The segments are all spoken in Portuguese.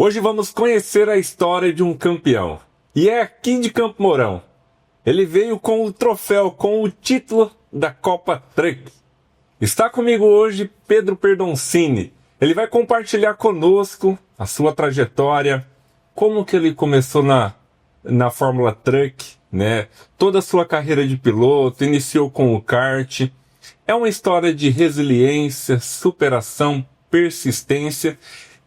Hoje vamos conhecer a história de um campeão. E é aqui de Campo Mourão. Ele veio com o troféu, com o título da Copa Truck. Está comigo hoje Pedro Perdoncini. Ele vai compartilhar conosco a sua trajetória, como que ele começou na Fórmula Truck, né? Toda a sua carreira de piloto, iniciou com o kart. É uma história de resiliência, superação, persistência.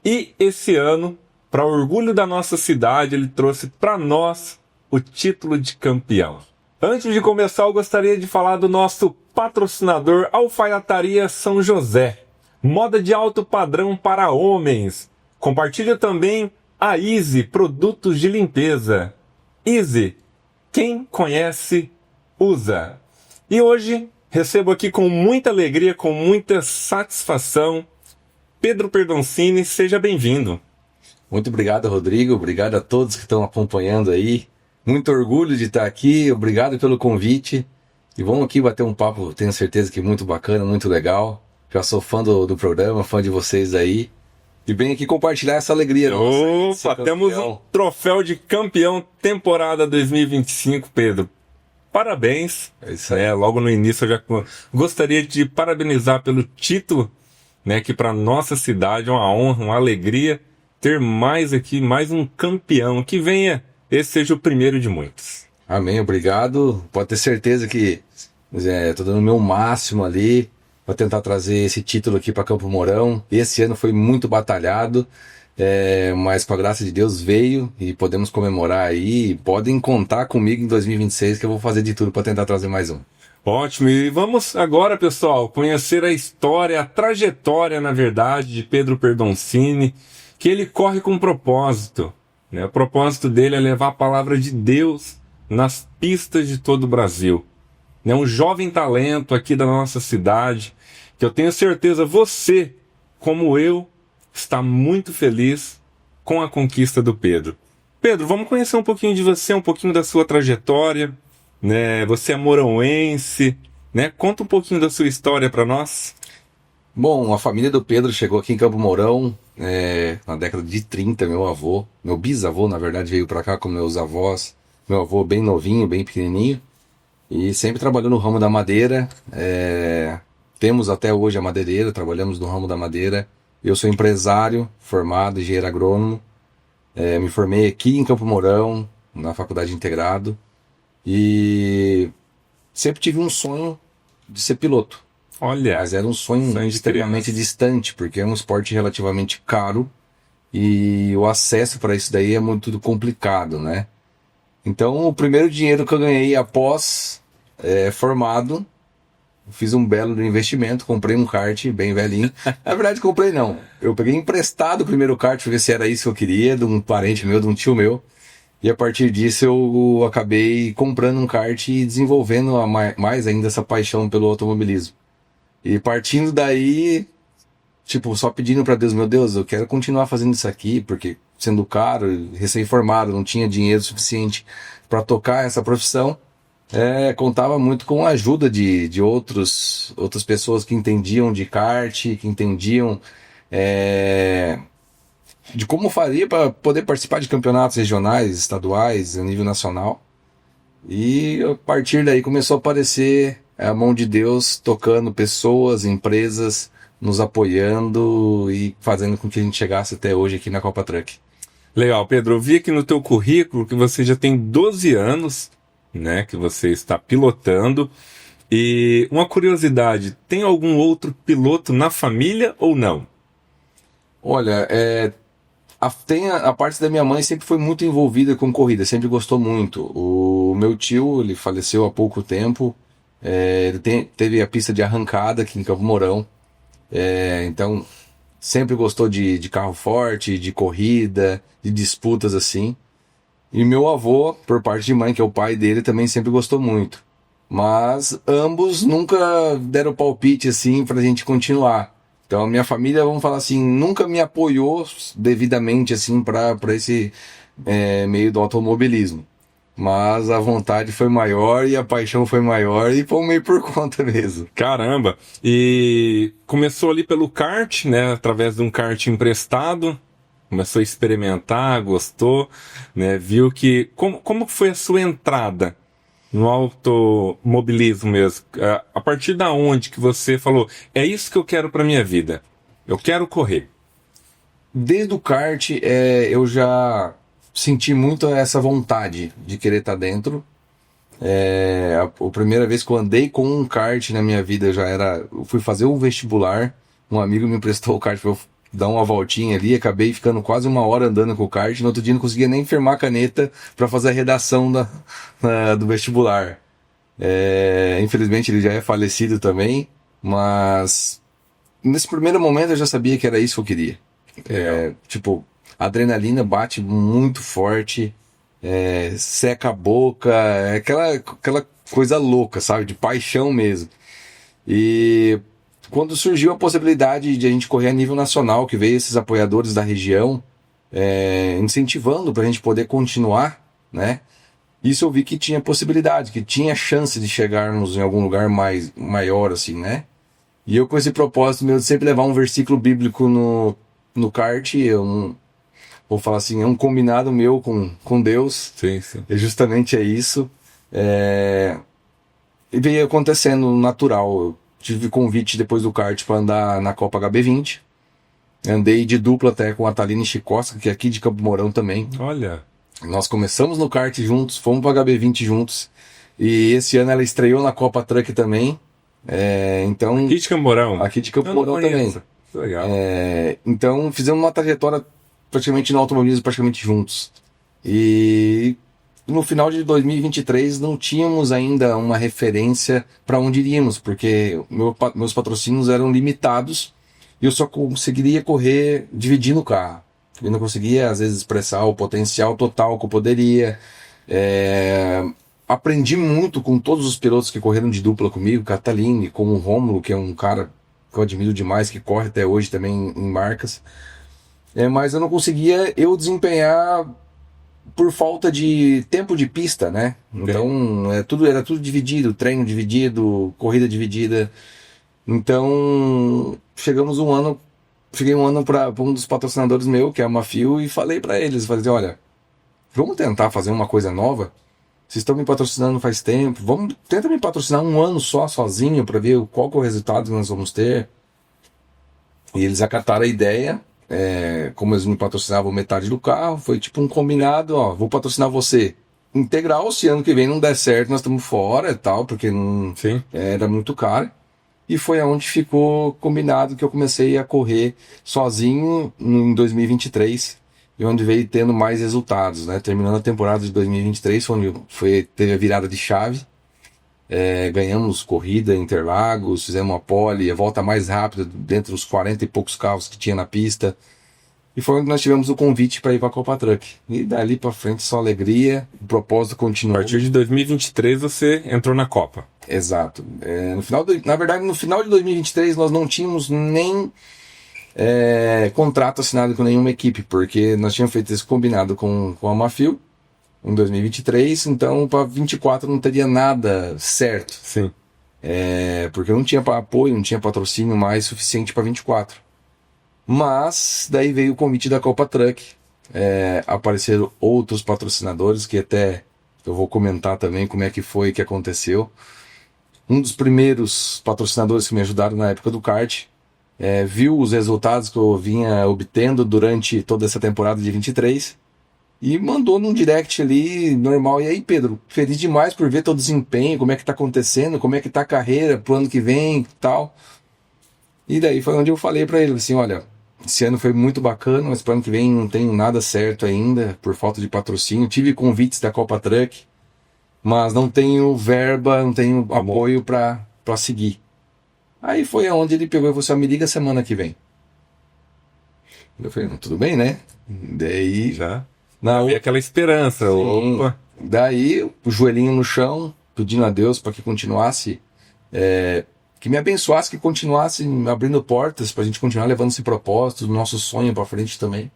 E esse ano, para orgulho da nossa cidade, ele trouxe para nós o título de campeão. Antes de começar, eu gostaria de falar do nosso patrocinador Alfaiataria São José. Moda de alto padrão para homens. Compartilha também a Easy Produtos de Limpeza. Easy, quem conhece, usa. E hoje recebo aqui com muita alegria, com muita satisfação, Pedro Perdoncini, seja bem-vindo. Muito obrigado, Rodrigo. Obrigado a todos que estão acompanhando aí. Muito orgulho de estar aqui. Obrigado pelo convite. E vamos aqui bater um papo, tenho certeza que muito bacana, muito legal. Já sou fã do programa, fã de vocês aí. E venho aqui compartilhar essa alegria. Opa, temos um troféu de campeão temporada 2025, Pedro. Parabéns. É isso aí. Logo no início eu já gostaria de parabenizar pelo título, né, que para nossa cidade é uma honra, uma alegria ter mais aqui, mais um campeão. Que venha, esse seja o primeiro de muitos. Amém, obrigado. Pode ter certeza que estou dando o meu máximo ali para tentar trazer esse título aqui para Campo Mourão. Esse ano foi muito batalhado, mas com a graça de Deus veio e podemos comemorar aí. Podem contar comigo em 2026 que eu vou fazer de tudo para tentar trazer mais um. Ótimo, e vamos agora, pessoal, conhecer a história, a trajetória, na verdade, de Pedro Perdoncini, que ele corre com um propósito, né? O propósito dele é levar a palavra de Deus nas pistas de todo o Brasil. É um jovem talento aqui da nossa cidade, que eu tenho certeza você, como eu, está muito feliz com a conquista do Pedro. Pedro, vamos conhecer um pouquinho de você, um pouquinho da sua trajetória, né? Você é mourãoense, né? Conta um pouquinho da sua história para nós. Bom, a família do Pedro chegou aqui em Campo Mourão na década de 30, meu bisavô, na verdade, veio para cá com meus avós, meu avô bem novinho, bem pequenininho, e sempre trabalhou no ramo da madeira. Temos até hoje a madeireira, trabalhamos no ramo da madeira. Eu sou empresário, formado, engenheiro agrônomo, me formei aqui em Campo Mourão, na Faculdade Integrado, e sempre tive um sonho de ser piloto. Olha, mas era um sonho extremamente distante, porque é um esporte relativamente caro e o acesso para isso daí é muito complicado, né? Então, o primeiro dinheiro que eu ganhei após formado, fiz um belo investimento, comprei um kart bem velhinho. Na verdade, comprei não. Eu peguei emprestado o primeiro kart para ver se era isso que eu queria, de um parente meu, de um tio meu. E a partir disso eu acabei comprando um kart e desenvolvendo mais ainda essa paixão pelo automobilismo. E partindo daí, só pedindo para Deus, meu Deus, eu quero continuar fazendo isso aqui, porque sendo caro, recém-formado, não tinha dinheiro suficiente para tocar essa profissão, contava muito com a ajuda de outras pessoas que entendiam de kart, que entendiam de como faria para poder participar de campeonatos regionais, estaduais, a nível nacional. E a partir daí começou a aparecer a mão de Deus tocando pessoas, empresas, nos apoiando e fazendo com que a gente chegasse até hoje aqui na Copa Truck. Legal, Pedro. Eu vi aqui no teu currículo que você já tem 12 anos, né, que você está pilotando. E uma curiosidade, tem algum outro piloto na família ou não? Olha, a parte da minha mãe sempre foi muito envolvida com corrida, sempre gostou muito. O meu tio, ele faleceu há pouco tempo. Ele teve a pista de arrancada aqui em Campo Mourão, então sempre gostou de carro forte, de corrida, de disputas assim. E meu avô, por parte de mãe, que é o pai dele, também sempre gostou muito. Mas ambos nunca deram palpite assim pra gente continuar. Então a minha família, vamos falar assim, nunca me apoiou devidamente assim para esse meio do automobilismo. Mas a vontade foi maior e a paixão foi maior e foi meio por conta mesmo. Caramba! E começou ali pelo kart, né? Através de um kart emprestado. começou a experimentar, gostou, né? Viu que... Como foi a sua entrada no automobilismo mesmo? A partir da onde que você falou, é isso que eu quero para minha vida? Eu quero correr. Desde o kart, eu já senti muito essa vontade de querer estar dentro. A primeira vez que eu andei com um kart na minha vida eu fui fazer um vestibular, um amigo me emprestou o kart para eu dar uma voltinha ali, acabei ficando quase 1 hora andando com o kart, no outro dia não conseguia nem firmar a caneta para fazer a redação do vestibular. Infelizmente ele já é falecido também, mas nesse primeiro momento eu já sabia que era isso que eu queria. A adrenalina bate muito forte, seca a boca, aquela coisa louca, sabe? De paixão mesmo. E quando surgiu a possibilidade de a gente correr a nível nacional, que veio esses apoiadores da região, incentivando para a gente poder continuar, né? Isso eu vi que tinha possibilidade, que tinha chance de chegarmos em algum lugar maior, assim, né? E eu com esse propósito meu de sempre levar um versículo bíblico no kart, vou falar assim, é um combinado meu com Deus. Sim, sim. E justamente é isso. E veio acontecendo natural. Eu tive convite depois do kart para andar na Copa HB20. Andei de dupla até com a Thaline Chicosta, que é aqui de Campo Mourão também. Olha. Nós começamos no kart juntos, fomos para HB20 juntos. E esse ano ela estreou na Copa Truck também. Então, Aqui de Campo Mourão? Aqui de Campo Mourão também. Legal. Então fizemos uma trajetória praticamente no automobilismo, praticamente juntos. E no final de 2023 não tínhamos ainda uma referência para onde iríamos, porque meus patrocínios eram limitados e eu só conseguiria correr dividindo o carro. Eu não conseguia, às vezes, expressar o potencial total que eu poderia. Aprendi muito com todos os pilotos que correram de dupla comigo, Cataline, com o Rômulo, que é um cara que eu admiro demais, que corre até hoje também em marcas. Mas eu não conseguia desempenhar por falta de tempo de pista, né? Então era tudo dividido, treino dividido, corrida dividida. Então cheguei um ano para um dos patrocinadores meu, que é a Mafio, e falei para eles, olha, vamos tentar fazer uma coisa nova? Vocês estão me patrocinando faz tempo, tenta me patrocinar 1 ano só, sozinho, para ver qual que é o resultado que nós vamos ter. E eles acataram a ideia. Como eles me patrocinavam metade do carro, foi tipo um combinado, vou patrocinar você integral, se ano que vem não der certo, nós estamos fora e tal, porque era muito caro. E foi aonde ficou combinado que eu comecei a correr sozinho em 2023, e onde veio tendo mais resultados, né? Terminando a temporada de 2023, teve a virada de chave. Ganhamos corrida em Interlagos, fizemos uma pole, a volta mais rápida dentre os 40 e poucos carros que tinha na pista. E foi onde nós tivemos o convite para ir para a Copa Truck. E dali para frente só alegria, o propósito continuou. A partir de 2023 você entrou na Copa. Exato. Na verdade, no final de 2023 nós não tínhamos nem contrato assinado com nenhuma equipe, porque nós tínhamos feito esse combinado com a Mafio em 2023, então para 2024 não teria nada certo. Sim. Porque não tinha apoio, não tinha patrocínio mais suficiente para 2024. Mas daí veio o convite da Copa Truck, apareceram outros patrocinadores, que até eu vou comentar também como é que foi que aconteceu. Um dos primeiros patrocinadores que me ajudaram na época do kart viu os resultados que eu vinha obtendo durante toda essa temporada de 23 e mandou num direct ali, normal. E aí, Pedro, feliz demais por ver teu desempenho, como é que tá acontecendo, como é que tá a carreira pro ano que vem e tal. E daí foi onde eu falei pra ele, assim, olha, esse ano foi muito bacana, mas pro ano que vem não tenho nada certo ainda, por falta de patrocínio. Tive convites da Copa Truck, mas não tenho verba, não tenho apoio pra seguir. Aí foi aonde ele pegou e falou assim, me liga semana que vem. Eu falei, tudo bem, né? Daí... Já havia aquela esperança. Sim. Opa. Daí, o joelhinho no chão, pedindo a Deus para que continuasse, que me abençoasse, que continuasse abrindo portas para a gente continuar levando esse propósito, nosso sonho para frente também.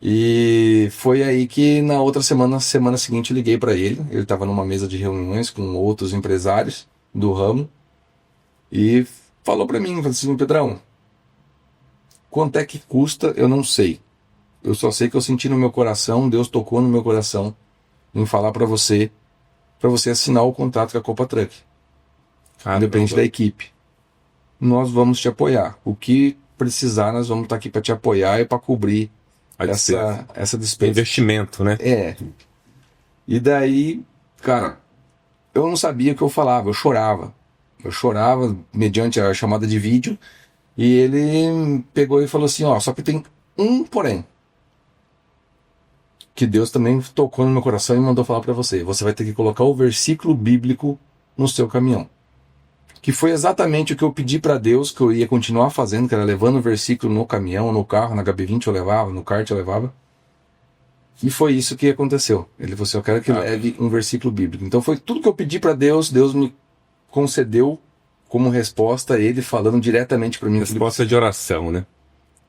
E foi aí que na outra semana seguinte eu liguei para ele. Ele estava numa mesa de reuniões com outros empresários do ramo e falou para mim, falou assim, Pedrão, quanto é que custa? Eu não sei. Eu só sei que eu senti no meu coração, Deus tocou no meu coração em falar para você assinar o contrato com a Copa Truck. Independente da equipe. Nós vamos te apoiar. O que precisar, nós vamos estar aqui para te apoiar e para cobrir essa despesa. Investimento, né? E daí, cara, eu não sabia o que eu falava, eu chorava. Eu chorava mediante a chamada de vídeo. E ele pegou e falou assim, ó, só que tem um porém. Que Deus também tocou no meu coração e mandou falar para você. Você vai ter que colocar o versículo bíblico no seu caminhão. Que foi exatamente o que eu pedi para Deus, que eu ia continuar fazendo, que era levando o versículo no caminhão, no carro, na HB20 eu levava, no kart eu levava. E foi isso que aconteceu. Ele falou assim, eu quero que leve um versículo bíblico. Então foi tudo que eu pedi para Deus, Deus me concedeu como resposta, ele falando diretamente para mim. Resposta de oração, né?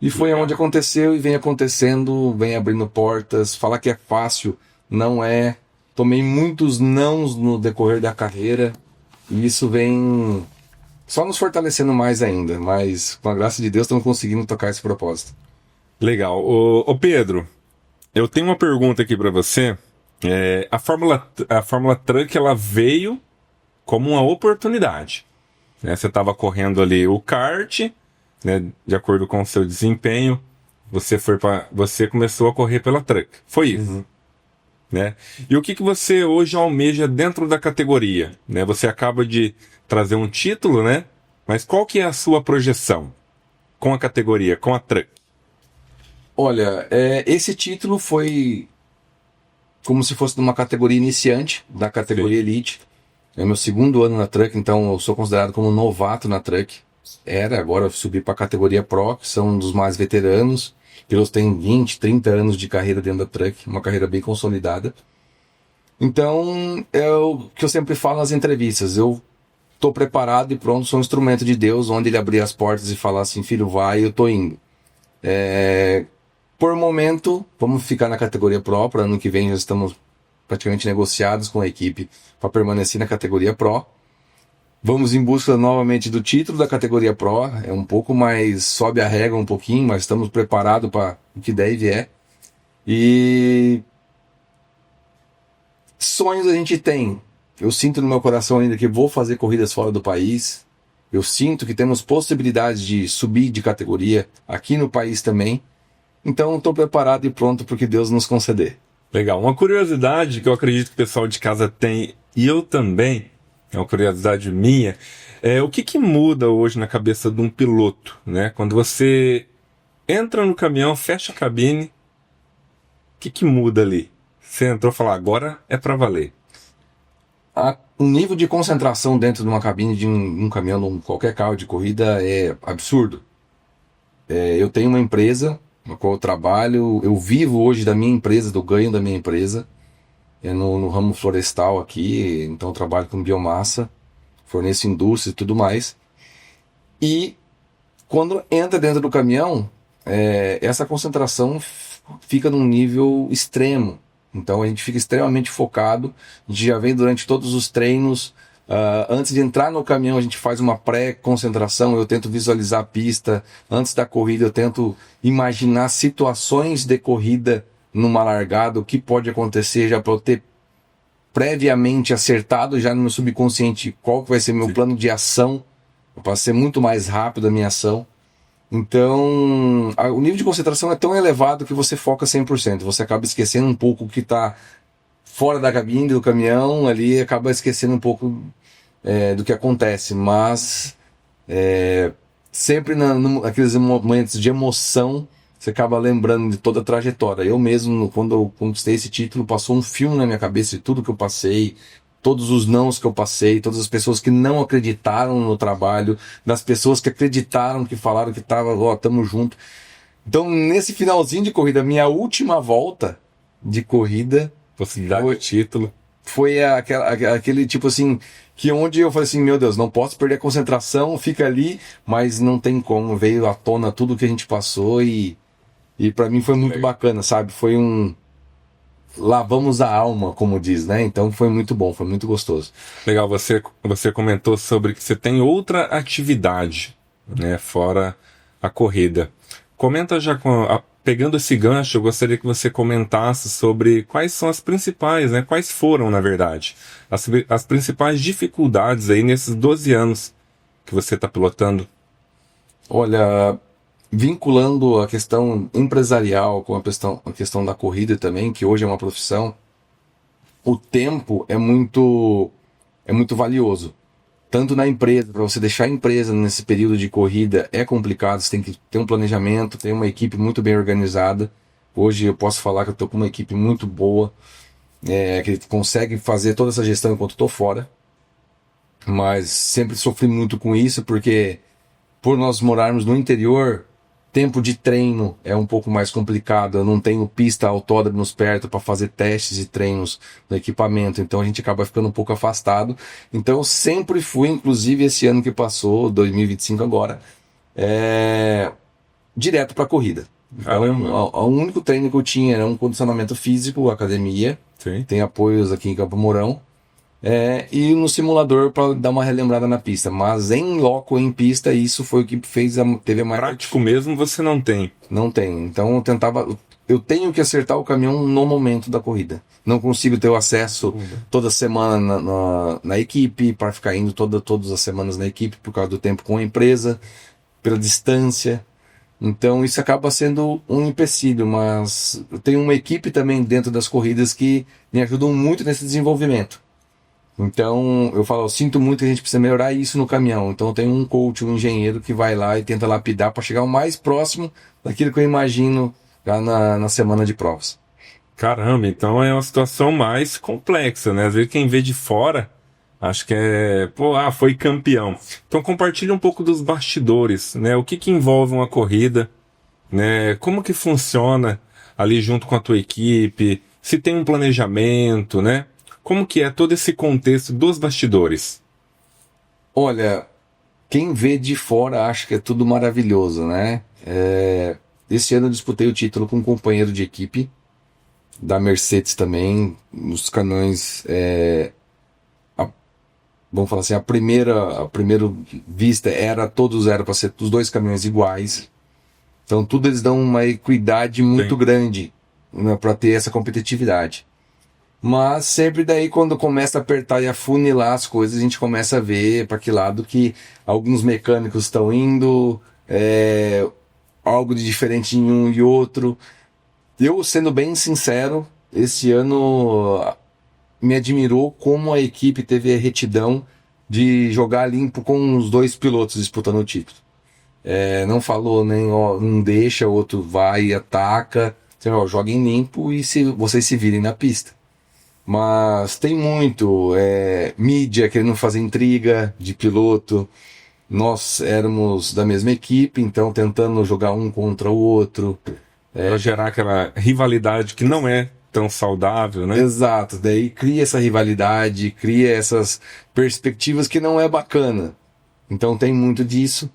E foi onde aconteceu e vem acontecendo, vem abrindo portas. Falar que é fácil, não é. Tomei muitos nãos no decorrer da carreira e isso vem só nos fortalecendo mais ainda. Mas com a graça de Deus estamos conseguindo tocar esse propósito. Legal. Ô Pedro, eu tenho uma pergunta aqui para você. A Fórmula Truck, ela veio como uma oportunidade. Né? Você estava correndo ali o kart, né? De acordo com o seu desempenho, você começou a correr pela Truck. Foi isso. Né? E o que você hoje almeja dentro da categoria? Né? Você acaba de trazer um título, né? Mas qual que é a sua projeção com a categoria, com a Truck? Olha, esse título foi como se fosse de uma categoria iniciante, da categoria Elite. É meu segundo ano na Truck, então eu sou considerado como novato na Truck. Agora eu subi para a categoria Pro, que são dos mais veteranos. Eles têm 20, 30 anos de carreira dentro da Truck, uma carreira bem consolidada. Então, é o que eu sempre falo nas entrevistas, eu estou preparado e pronto, sou um instrumento de Deus, onde ele abrir as portas e falar assim, filho, vai, eu estou indo. Por momento, vamos ficar na categoria Pro, para ano que vem já estamos praticamente negociados com a equipe para permanecer na categoria Pro. Vamos em busca novamente do título da categoria Pro, é um pouco mais, sobe a régua um pouquinho, mas estamos preparados para o que der e vier. E sonhos a gente tem. Eu sinto no meu coração ainda que vou fazer corridas fora do país. Eu sinto que temos possibilidades de subir de categoria aqui no país também. Então estou preparado e pronto para o que Deus nos conceder. Legal. Uma curiosidade que eu acredito que o pessoal de casa tem, e eu também, é uma curiosidade minha, o que muda hoje na cabeça de um piloto, né? Quando você entra no caminhão, fecha a cabine, o que muda ali? Você entrou e falou, agora é para valer. O nível de concentração dentro de uma cabine de um caminhão, de qualquer carro de corrida, é absurdo. Eu tenho uma empresa na qual eu trabalho, eu vivo hoje da minha empresa, do ganho da minha empresa, no ramo florestal aqui, então eu trabalho com biomassa, forneço indústria e tudo mais. E quando entra dentro do caminhão, essa concentração fica num nível extremo. Então a gente fica extremamente focado, a gente já vem durante todos os treinos. Antes de entrar no caminhão, a gente faz uma pré-concentração, eu tento visualizar a pista. Antes da corrida, eu tento imaginar situações de corrida numa largada, o que pode acontecer, já para eu ter previamente acertado já no meu subconsciente qual que vai ser meu plano de ação, para ser muito mais rápido a minha ação. Então, o nível de concentração é tão elevado que você foca 100%, você acaba esquecendo um pouco o que está fora da cabine do caminhão, ali acaba esquecendo um pouco do que acontece, mas sempre naqueles momentos de emoção, você acaba lembrando de toda a trajetória. Eu mesmo, quando eu conquistei esse título, passou um filme na minha cabeça de tudo que eu passei, todos os nãos que eu passei, todas as pessoas que não acreditaram no trabalho, das pessoas que acreditaram, que falaram que tamo junto. Então, nesse finalzinho de corrida, minha última volta de corrida, possibilidade de título, foi aquele tipo assim, que onde eu falei assim, meu Deus, não posso perder a concentração, fica ali, mas não tem como, veio à tona tudo que a gente passou e para mim foi muito bacana, sabe? Foi lavamos a alma, como diz, né? Então foi muito bom, foi muito gostoso. Legal, você comentou sobre que você tem outra atividade, né, fora a corrida. Comenta já pegando esse gancho, eu gostaria que você comentasse sobre quais são as principais, né? Quais foram, na verdade, as principais dificuldades aí nesses 12 anos que você está pilotando. Olha, vinculando a questão empresarial com a questão da corrida também, que hoje é uma profissão, o tempo é muito valioso. Tanto na empresa, para você deixar a empresa nesse período de corrida é complicado, você tem que ter um planejamento, ter uma equipe muito bem organizada. Hoje eu posso falar que eu estou com uma equipe muito boa, que consegue fazer toda essa gestão enquanto estou fora. Mas sempre sofri muito com isso, porque por nós morarmos no interior, tempo de treino é um pouco mais complicado. Eu não tenho pista, autódromos perto para fazer testes e treinos no equipamento, então a gente acaba ficando um pouco afastado. Então eu sempre fui, inclusive esse ano que passou, 2025 agora, direto para a corrida. Então, o único treino que eu tinha era um condicionamento físico, academia. Sim. Tem apoios aqui em Campo Mourão. E no simulador para dar uma relembrada na pista. Mas em loco, em pista, isso foi o que teve a maior... Prático mesmo você não tem. Não tem. Então eu tenho que acertar o caminhão no momento da corrida. Não consigo ter o acesso toda semana na equipe, para ficar indo todas as semanas na equipe, por causa do tempo com a empresa, pela distância. Então isso acaba sendo um empecilho, mas eu tenho uma equipe também dentro das corridas que me ajudam muito nesse desenvolvimento. Então, eu sinto muito que a gente precisa melhorar isso no caminhão. Então, eu tenho um coach, um engenheiro que vai lá e tenta lapidar para chegar o mais próximo daquilo que eu imagino já na semana de provas. Caramba, então é uma situação mais complexa, né? Às vezes quem vê de fora, acho que foi campeão. Então, compartilha um pouco dos bastidores, né? O que envolve uma corrida, né? Como que funciona ali junto com a tua equipe? Se tem um planejamento, né? Como que é todo esse contexto dos bastidores? Olha, quem vê de fora acha que é tudo maravilhoso, né? Esse ano eu disputei o título com um companheiro de equipe, da Mercedes também, os caminhões, vamos falar assim, a primeira vista todos eram para ser os dois caminhões iguais. Então tudo eles dão uma equidade muito grande, né, para ter essa competitividade. Mas sempre daí quando começa a apertar e afunilar as coisas, a gente começa a ver para que lado que alguns mecânicos estão indo, algo de diferente em um e outro. Eu, sendo bem sincero, esse ano me admirou como a equipe teve a retidão de jogar limpo com os dois pilotos disputando o título. Não falou nem, não deixa, o outro vai e ataca. Joguem limpo e vocês se virem na pista. Mas tem muito mídia querendo fazer intriga de piloto. Nós éramos da mesma equipe, então tentando jogar um contra o outro. Para gerar aquela rivalidade que não é tão saudável, né? Exato, daí cria essa rivalidade, cria essas perspectivas que não é bacana. Então tem muito disso.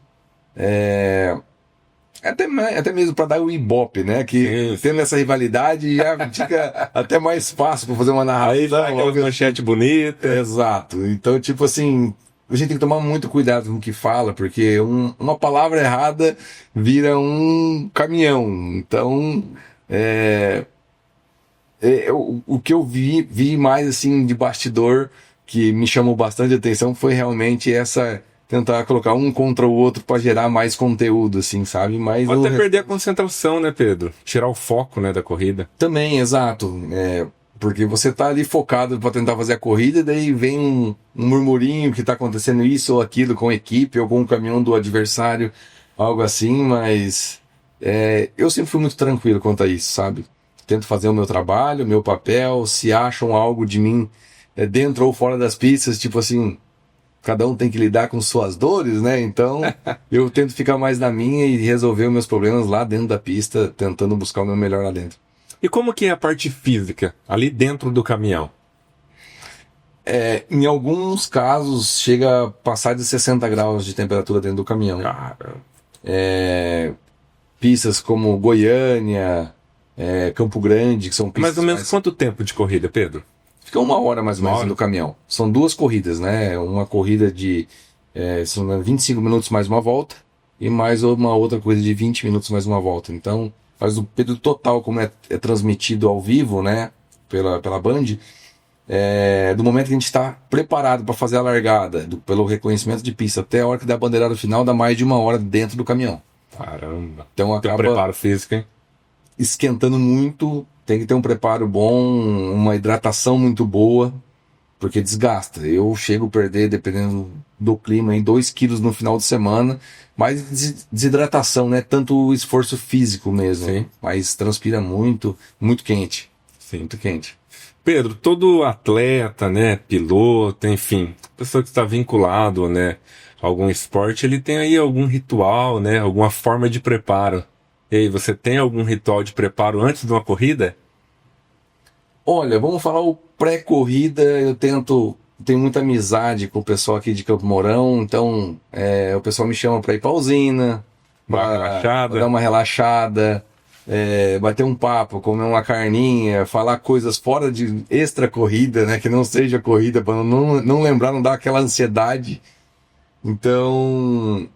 Até mesmo para dar o ibope, né? Que Sim. Tendo essa rivalidade já fica até mais fácil para fazer uma narração. Aí dá aquela manchete bonita. Exato. Então, tipo assim, a gente tem que tomar muito cuidado com o que fala, porque uma palavra errada vira um caminhão. Então, o que eu vi mais assim de bastidor que me chamou bastante atenção foi realmente tentar colocar um contra o outro para gerar mais conteúdo, assim, sabe? Mas Pode até perder a concentração, né, Pedro? Tirar o foco, né, da corrida. Também, exato. Porque você tá ali focado para tentar fazer a corrida, daí vem um murmurinho que tá acontecendo isso ou aquilo com a equipe ou com o caminhão do adversário, algo assim, mas eu sempre fui muito tranquilo quanto a isso, sabe? Tento fazer o meu trabalho, o meu papel, se acham algo de mim dentro ou fora das pistas, tipo assim, cada um tem que lidar com suas dores, né? Então, eu tento ficar mais na minha e resolver os meus problemas lá dentro da pista, tentando buscar o meu melhor lá dentro. E como que é a parte física, ali dentro do caminhão? Em alguns casos, chega a passar de 60 graus de temperatura dentro do caminhão. Cara. Pistas como Goiânia, Campo Grande, que são pistas... Mais ou menos quanto tempo de corrida, Pedro? Fica 1 hora mais ou menos no caminhão. São 2 corridas, né? Uma corrida de 25 minutos mais uma volta e mais uma outra corrida de 20 minutos mais uma volta. Então, mas o Pedro total, como é transmitido ao vivo, né, pela Band, do momento que a gente está preparado para fazer a largada, pelo reconhecimento de pista, até a hora que dá a bandeirada final, dá mais de 1 hora dentro do caminhão. Caramba. Então Tem um acaba preparo físico, hein? esquentando muito, tem que ter um preparo bom, uma hidratação muito boa, porque desgasta. Eu chego a perder, dependendo do clima, em 2 quilos no final de semana, mas desidratação, né? Tanto esforço físico mesmo, Sim. mas transpira muito, muito quente, Sim. muito quente. Pedro, todo atleta, né, piloto, enfim, pessoa que está vinculado, né, a algum esporte, ele tem aí algum ritual, né, alguma forma de preparo. E aí, você tem algum ritual de preparo antes de uma corrida? Olha, vamos falar o pré-corrida, tenho muita amizade com o pessoal aqui de Campo Mourão, então o pessoal me chama para ir pra usina, Uma pra relaxada? dar uma relaxada, bater um papo, comer uma carninha, falar coisas fora de extra corrida, né, que não seja corrida, para não lembrar, não dar aquela ansiedade. Então,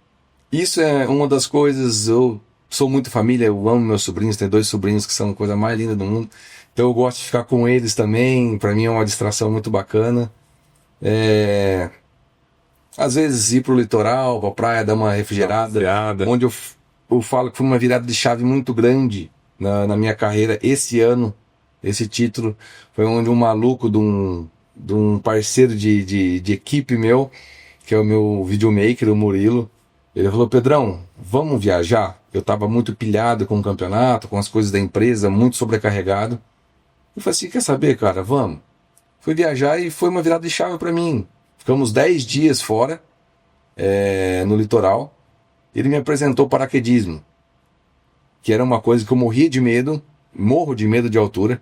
isso é uma das coisas. Eu sou muito família, eu amo meus sobrinhos, tenho 2 sobrinhos que são a coisa mais linda do mundo. Então eu gosto de ficar com eles também, para mim é uma distração muito bacana. Às vezes ir pro litoral, pra praia, dar uma refrigerada, Passeada. onde eu falo que foi uma virada de chave muito grande na minha carreira esse ano. Esse título foi onde um maluco de um parceiro de equipe meu, que é o meu videomaker, o Murilo, ele falou: Pedrão, vamos viajar? Eu tava muito pilhado com o campeonato, com as coisas da empresa, muito sobrecarregado. Eu falei assim: quer saber, cara, vamos. Fui viajar e foi uma virada de chave para mim. Ficamos 10 dias fora, no litoral. Ele me apresentou paraquedismo, que era uma coisa que eu morro de medo de altura.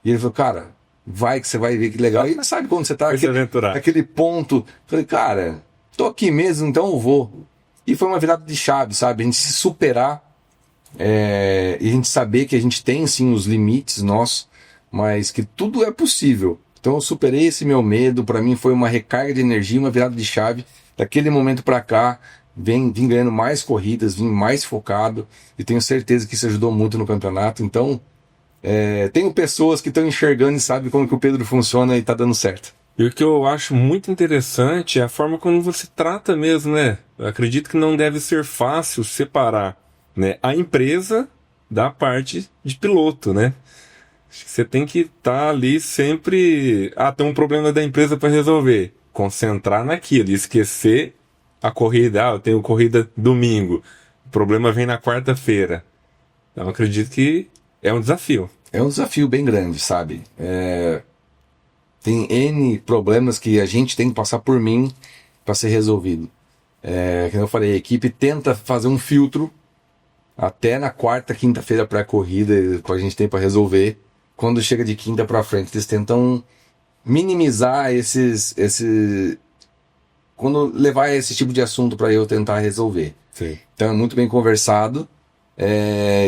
E ele falou: cara, vai que você vai ver que legal. E sabe quando você tá Vai se aventurar. naquele ponto? Eu falei: cara, tô aqui mesmo, então eu vou. E foi uma virada de chave, sabe? A gente se superar, e a gente saber que a gente tem sim os limites nossos, mas que tudo é possível. Então eu superei esse meu medo, para mim foi uma recarga de energia, uma virada de chave. Daquele momento para cá, vim ganhando mais corridas, vim mais focado, e tenho certeza que isso ajudou muito no campeonato. Então, tenho pessoas que estão enxergando e sabem como que o Pedro funciona e está dando certo. E o que eu acho muito interessante é a forma como você trata mesmo, né? Eu acredito que não deve ser fácil separar, né, a empresa da parte de piloto, né? Você tem que estar ali sempre. Ah, tem um problema da empresa para resolver. Concentrar naquilo, esquecer a corrida. Ah, eu tenho corrida domingo. O problema vem na quarta-feira. Então, eu acredito que é um desafio. É um desafio bem grande, sabe? Tem N problemas que a gente tem que passar por mim para ser resolvido. Como eu falei, a equipe tenta fazer um filtro até na quarta, quinta-feira pré-corrida, que a gente tem para resolver. Quando chega de quinta para frente, eles tentam minimizar quando levar esse tipo de assunto para eu tentar resolver. Sim. Então é muito bem conversado.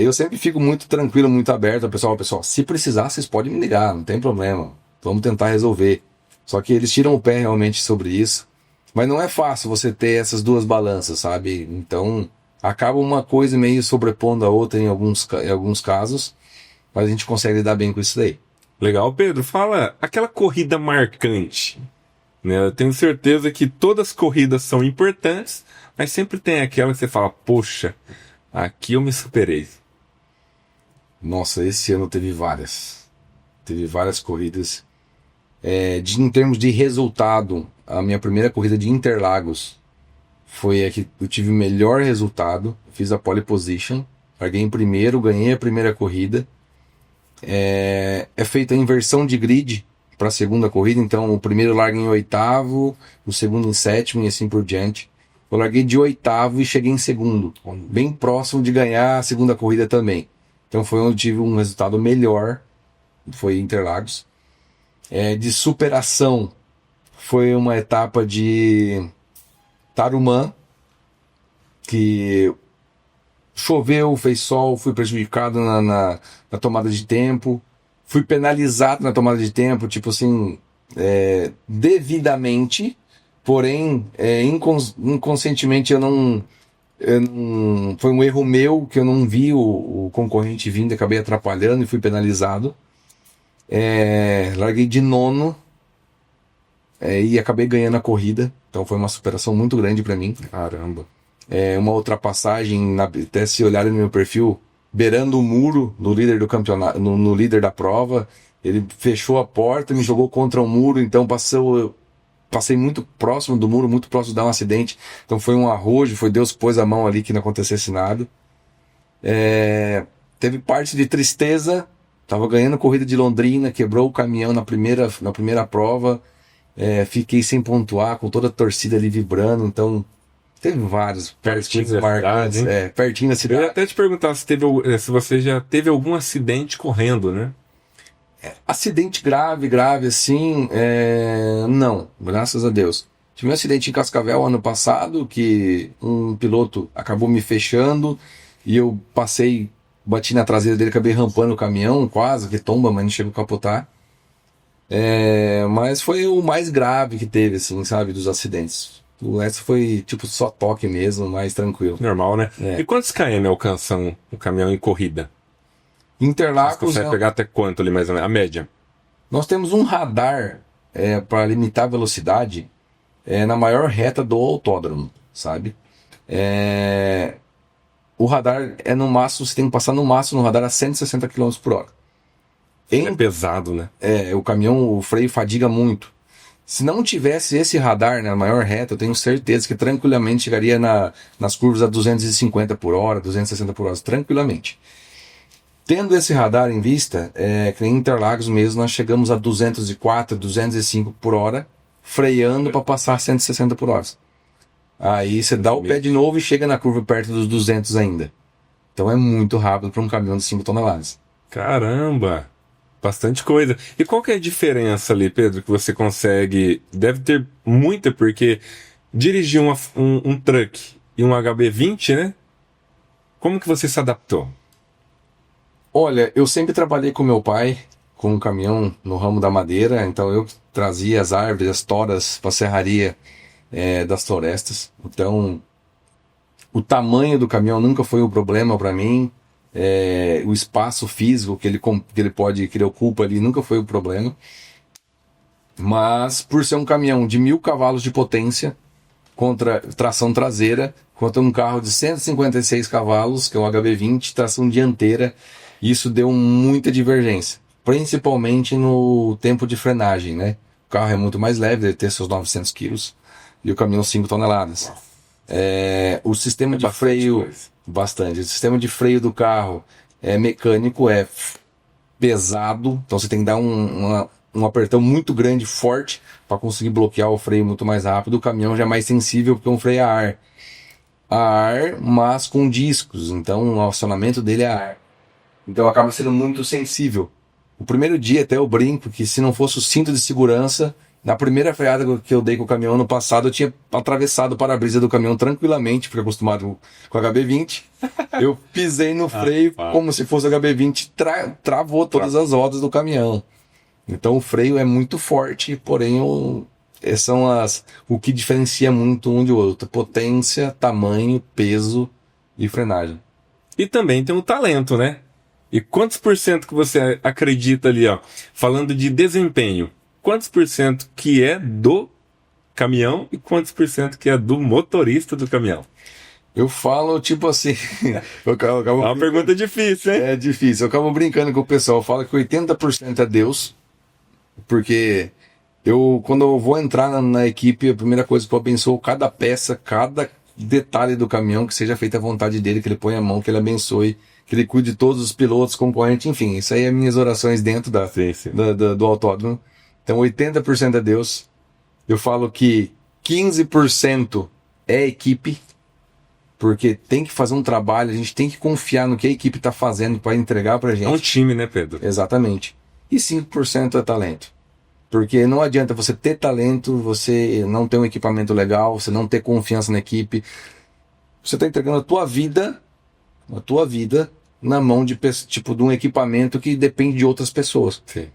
Eu sempre fico muito tranquilo, muito aberto. Pessoal, se precisar, vocês podem me ligar, não tem problema. Vamos tentar resolver. Só que eles tiram o pé realmente sobre isso. Mas não é fácil você ter essas duas balanças, sabe? Então acaba uma coisa meio sobrepondo a outra em alguns casos. Mas a gente consegue lidar bem com isso daí. Legal, Pedro. Fala aquela corrida marcante, né? Eu tenho certeza que todas as corridas são importantes, mas sempre tem aquela que você fala: poxa, aqui eu me superei. Nossa, esse ano teve várias. Teve várias corridas. Em termos de resultado, a minha primeira corrida de Interlagos foi a que eu tive o melhor resultado. Fiz a pole position, larguei em primeiro, ganhei a primeira corrida. É feita a inversão de grid para a segunda corrida, então o primeiro larga em 8º, o segundo em 7º e assim por diante. Eu larguei de 8º e cheguei em segundo, bem próximo de ganhar a segunda corrida também. Então foi onde tive um resultado melhor, foi Interlagos. De superação, foi uma etapa de Tarumã, que choveu, fez sol, fui prejudicado na tomada de tempo, fui penalizado na tomada de tempo, tipo assim, devidamente, porém, inconscientemente eu Foi um erro meu que eu não vi o concorrente vindo, acabei atrapalhando e fui penalizado. Larguei de nono e acabei ganhando a corrida. Então foi uma superação muito grande para mim. Caramba. Uma ultrapassagem, até se olharem no meu perfil, beirando o muro no líder do campeonato, no líder da prova. Ele fechou a porta, me jogou contra o muro, então passei muito próximo do muro, muito próximo de dar um acidente. Então foi um arrojo, foi Deus que pôs a mão ali que não acontecesse nada. Teve parte de tristeza, estava ganhando corrida de Londrina, quebrou o caminhão na primeira prova, fiquei sem pontuar, com toda a torcida ali vibrando, então teve vários pertinho marcantes, pertinho da Eu cidade. ia até te perguntar se você já teve algum acidente correndo, né? Acidente grave assim, não, graças a Deus. Tive um acidente em Cascavel ano passado, que um piloto acabou me fechando e eu bati na traseira dele, acabei rampando o caminhão, quase que tomba, mas não chegou a capotar. Mas foi o mais grave que teve, assim, sabe, dos acidentes. O resto foi tipo só toque mesmo, mais tranquilo. Normal, né? E quantos km alcançam o caminhão em corrida? Você Interlagos, consegue pegar até quanto ali, mais ou menos? A média? nós temos um radar para limitar a velocidade na maior reta do autódromo, sabe? O radar no máximo, você tem que passar no máximo no radar a 160 km por hora. É pesado, né? O caminhão, o freio fadiga muito. Se não tivesse esse radar na maior reta, eu tenho certeza que tranquilamente chegaria nas curvas a 250 por hora, 260 por hora, tranquilamente. Tendo esse radar em vista, que em Interlagos mesmo, nós chegamos a 204, 205 por hora, freando para passar 160 por hora. Aí você dá o pé de novo e chega na curva perto dos 200 ainda. Então é muito rápido para um caminhão de 5 toneladas. Caramba! Bastante coisa. E qual que é a diferença ali, Pedro, que você consegue... Deve ter muita, porque dirigir um truck e um HB20, né? Como que você se adaptou? Olha, eu sempre trabalhei com meu pai, com um caminhão no ramo da madeira, então eu trazia as árvores, as toras para a serraria das florestas. Então, o tamanho do caminhão nunca foi um problema para mim. O espaço físico que ele ocupa ali nunca foi um problema. Mas por ser um caminhão de 1.000 cavalos de potência contra tração traseira, contra um carro de 156 cavalos, que é um HB20, tração dianteira, isso deu muita divergência, principalmente no tempo de frenagem, né? O carro é muito mais leve, deve ter seus 900 quilos, e o caminhão 5 toneladas. O sistema de freio... Bastante. O sistema de freio do carro mecânico, pesado, então você tem que dar um apertão muito grande, forte, para conseguir bloquear o freio muito mais rápido. O caminhão já é mais sensível porque é um freio a ar, mas com discos, então o acionamento dele é a ar. Então acaba sendo muito sensível. O primeiro dia até eu brinco que se não fosse o cinto de segurança, na primeira freada que eu dei com o caminhão ano passado, eu tinha atravessado o para-brisa do caminhão tranquilamente, porque acostumado com o HB20. Eu pisei no freio como se fosse o HB20, travou todas as rodas do caminhão. Então o freio é muito forte, porém o que diferencia muito um de outro: potência, tamanho, peso e frenagem. E também tem o talento, né? E quantos por cento que você acredita ali, ó, falando de desempenho? Quantos por cento que é do caminhão e quantos por cento que é do motorista do caminhão? Eu falo, tipo assim... É uma pergunta difícil, hein? É difícil. Eu acabo brincando com o pessoal. Eu falo que 80% é Deus, porque quando eu vou entrar na equipe, a primeira coisa que eu abençoo cada peça, cada detalhe do caminhão, que seja feita à vontade dele, que ele ponha a mão, que ele abençoe, que ele cuide de todos os pilotos, concorrentes, enfim. Isso aí é minhas orações dentro do autódromo. Então 80% é Deus. Eu falo que 15% é equipe, porque tem que fazer um trabalho, a gente tem que confiar no que a equipe está fazendo para entregar para a gente. É um time, né, Pedro? Exatamente. E 5% é talento. Porque não adianta você ter talento, você não ter um equipamento legal, você não ter confiança na equipe. Você está entregando a tua vida na mão de um equipamento que depende de outras pessoas. Sim.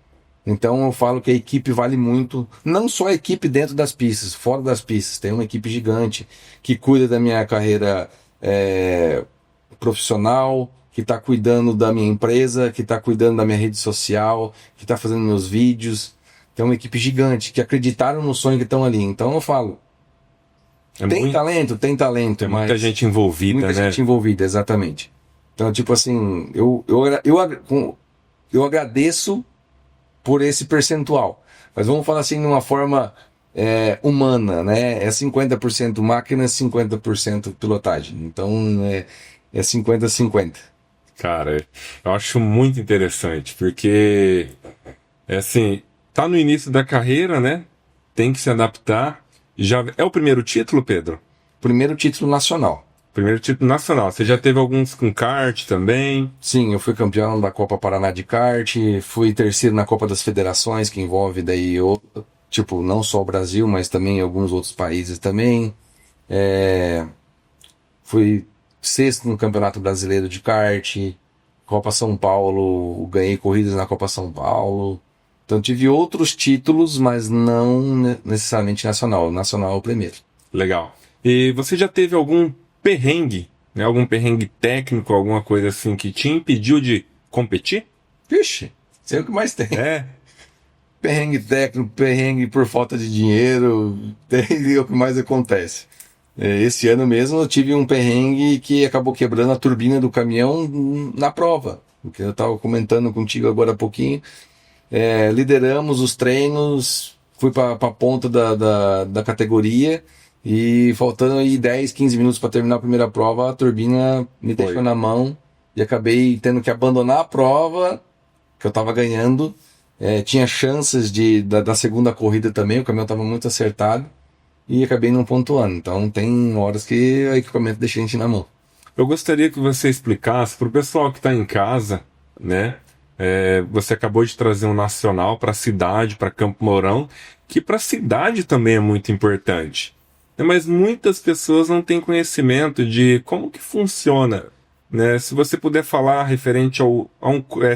Então eu falo que a equipe vale muito, não só a equipe dentro das pistas, fora das pistas. Tem uma equipe gigante que cuida da minha carreira profissional, que está cuidando da minha empresa, que está cuidando da minha rede social, que está fazendo meus vídeos. Tem uma equipe gigante que acreditaram no sonho que estão ali. Então eu falo, tem talento, tem mas muita gente envolvida, muita gente envolvida, exatamente. Então, tipo assim, eu agradeço por esse percentual. Mas vamos falar assim de uma forma humana, né? É 50% máquina, 50% pilotagem. Então é 50-50. Cara, eu acho muito interessante, porque assim, tá no início da carreira, né? Tem que se adaptar. Já é o primeiro título, Pedro? Primeiro título nacional. Primeiro título nacional. Você já teve alguns com kart também? Sim, eu fui campeão da Copa Paraná de kart, fui terceiro na Copa das Federações, que envolve daí, tipo, não só o Brasil, mas também alguns outros países também. Fui sexto no Campeonato Brasileiro de kart, Copa São Paulo, ganhei corridas na Copa São Paulo. Então tive outros títulos, mas não necessariamente nacional. Nacional é o primeiro. Legal. E você já teve algum perrengue, né? Algum perrengue técnico, alguma coisa assim que te impediu de competir? Vixe, sei o que mais tem. É. Perrengue técnico, perrengue por falta de dinheiro, é o que mais acontece. Esse ano mesmo eu tive um perrengue que acabou quebrando a turbina do caminhão na prova. Que eu estava comentando contigo agora há pouquinho. Lideramos os treinos, fui para a ponta da categoria e faltando aí 10, 15 minutos para terminar a primeira prova, a turbina me deixou na mão e acabei tendo que abandonar a prova que eu estava ganhando. Tinha chances da segunda corrida também, o caminhão estava muito acertado e acabei não pontuando. Então tem horas que o equipamento deixa a gente na mão. Eu gostaria que você explicasse para o pessoal que está em casa, né? Você acabou de trazer um nacional para a cidade, para Campo Mourão, que para a cidade também é muito importante. Mas muitas pessoas não têm conhecimento de como que funciona, né? Se você puder falar referente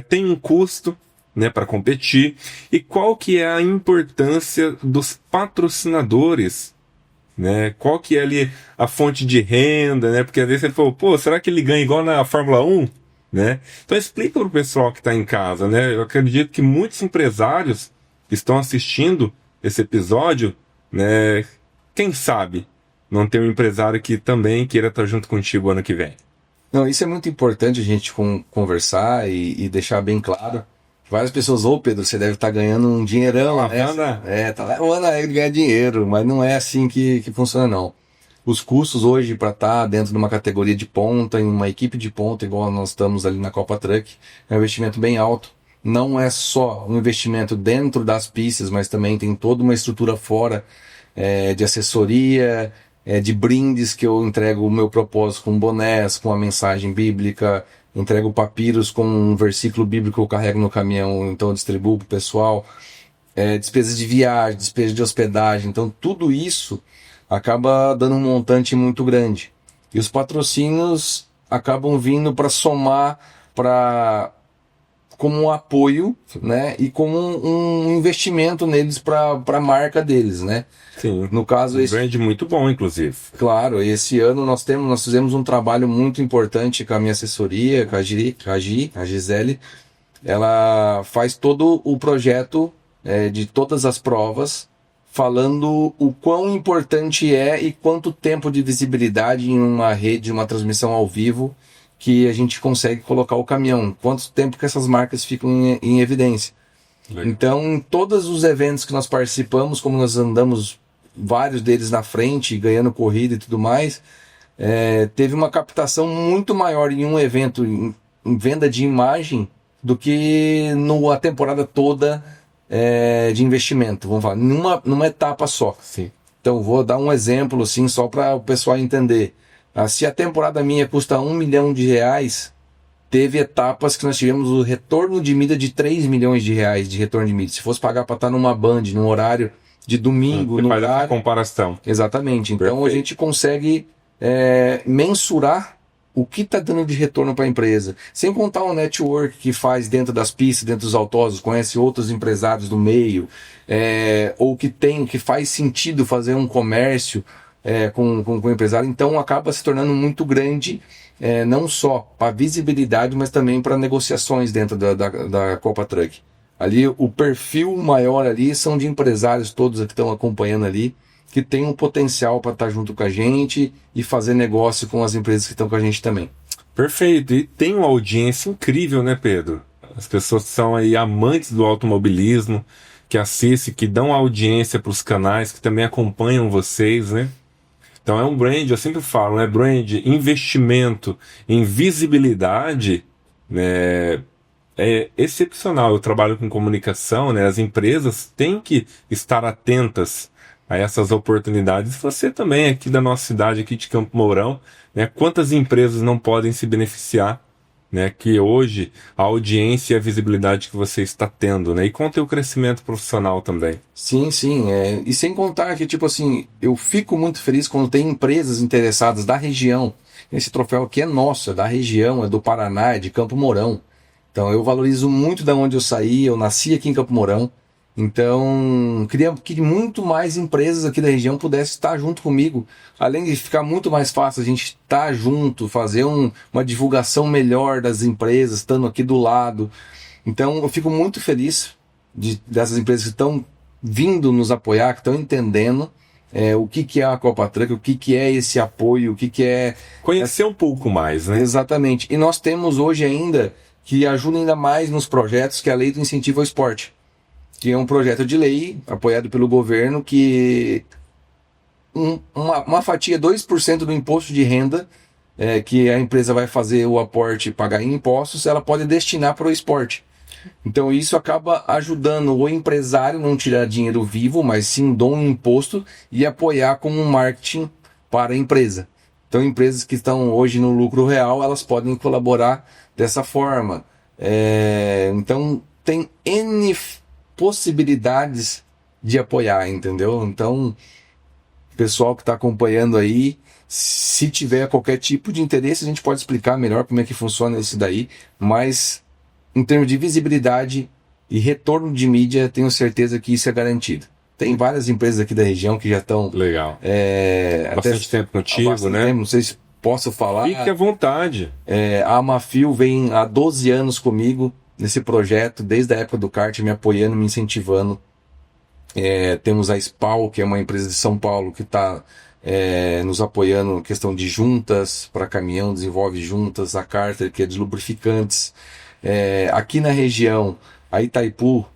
tem um custo, né, para competir, e qual que é a importância dos patrocinadores, né? Qual que é ali a fonte de renda, né? Porque às vezes ele falou, pô, será que ele ganha igual na Fórmula 1? Né? Então explica para o pessoal que está em casa, né? Eu acredito que muitos empresários estão assistindo esse episódio, né? Quem sabe não tem um empresário que também queira estar junto contigo ano que vem. Não, isso é muito importante a gente conversar e deixar bem claro. Várias pessoas, Pedro, você deve estar ganhando um dinheirão, né? Tá levando a ele ganhar dinheiro, mas não é assim que funciona, não. Os custos hoje para estar dentro de uma categoria de ponta, em uma equipe de ponta, igual nós estamos ali na Copa Truck, é um investimento bem alto. Não é só um investimento dentro das pistas, mas também tem toda uma estrutura fora de assessoria, de brindes que eu entrego o meu propósito com bonés, com a mensagem bíblica, entrego papiros com um versículo bíblico que eu carrego no caminhão, então eu distribuo para o pessoal. Despesas de viagem, despesas de hospedagem, então tudo isso acaba dando um montante muito grande. E os patrocínios acabam vindo para somar como um apoio, né? E como um investimento neles para a marca deles, né? Sim. No caso, um brand muito bom, inclusive. Claro, esse ano nós fizemos um trabalho muito importante com a minha assessoria, com a Gisele. Ela faz todo o projeto de todas as provas, falando o quão importante é e quanto tempo de visibilidade em uma rede, uma transmissão ao vivo, que a gente consegue colocar o caminhão, quanto tempo que essas marcas ficam em evidência. Legal. Então, em todos os eventos que nós participamos, como nós andamos vários deles na frente, ganhando corrida e tudo mais, teve uma captação muito maior em um evento, em venda de imagem, do que a temporada toda de investimento, vamos falar, numa etapa só. Sim. Então vou dar um exemplo assim, só para o pessoal entender. Se a temporada minha custa R$1 milhão, teve etapas que nós tivemos o retorno de mídia de R$3 milhões de retorno de mídia. Se fosse pagar para estar numa Band, num horário de domingo, no horário... essa comparação. Exatamente. Então Perfeito. A gente consegue mensurar o que está dando de retorno para a empresa. Sem contar o network que faz dentro das pistas, dentro dos autódromos, conhece outros empresários do meio, ou que faz sentido fazer um comércio com o empresário, então acaba se tornando muito grande, não só para visibilidade, mas também para negociações dentro da Copa Truck. Ali o perfil maior ali são de empresários todos que estão acompanhando ali, que tem um potencial para estar junto com a gente e fazer negócio com as empresas que estão com a gente também. Perfeito. E tem uma audiência incrível, né, Pedro? As pessoas que são aí amantes do automobilismo, que assistem, que dão audiência para os canais, que também acompanham vocês, né? Então é um brand, eu sempre falo, né? Brand, investimento em visibilidade, né? É excepcional. Eu trabalho com comunicação, né? As empresas têm que estar atentas a essas oportunidades. Você também, aqui da nossa cidade, aqui de Campo Mourão, né? Quantas empresas não podem se beneficiar, né? Que hoje a audiência e a visibilidade que você está tendo, né? E com o teu crescimento profissional também. Sim, sim. E sem contar que, tipo assim, eu fico muito feliz quando tem empresas interessadas da região. Esse troféu aqui é nosso, é da região, é do Paraná, é de Campo Mourão. Então eu valorizo muito da onde eu saí, eu nasci aqui em Campo Mourão. Então, queria que muito mais empresas aqui da região pudessem estar junto comigo. Além de ficar muito mais fácil a gente estar junto, fazer uma divulgação melhor das empresas, estando aqui do lado. Então, eu fico muito feliz dessas empresas que estão vindo nos apoiar, que estão entendendo o que é a Copa Truck, o que é esse apoio, o que é... Conhecer um pouco mais, né? Exatamente. E nós temos hoje ainda que ajuda ainda mais nos projetos, que é a Lei do Incentivo ao Esporte, que é um projeto de lei apoiado pelo governo que uma fatia, 2% do imposto de renda que a empresa vai fazer o aporte e pagar em impostos, ela pode destinar para o esporte. Então isso acaba ajudando o empresário não tirar dinheiro vivo, mas sim dar um imposto e apoiar como um marketing para a empresa. Então empresas que estão hoje no lucro real, elas podem colaborar dessa forma. Então tem N possibilidades de apoiar, entendeu? Então, pessoal que está acompanhando aí, se tiver qualquer tipo de interesse, a gente pode explicar melhor como é que funciona isso daí, mas em termos de visibilidade e retorno de mídia, tenho certeza que isso é garantido. Tem várias empresas aqui da região que já estão... Legal. Bastante tempo contigo, né? Tempo, não sei se posso falar. Fique à vontade. A Amafil vem há 12 anos comigo nesse projeto, desde a época do kart, me apoiando, me incentivando. Temos a SPAL, que é uma empresa de São Paulo, que está nos apoiando em questão de juntas para caminhão, desenvolve juntas, a Carter, que é de lubrificantes. Aqui na região, a Itaipu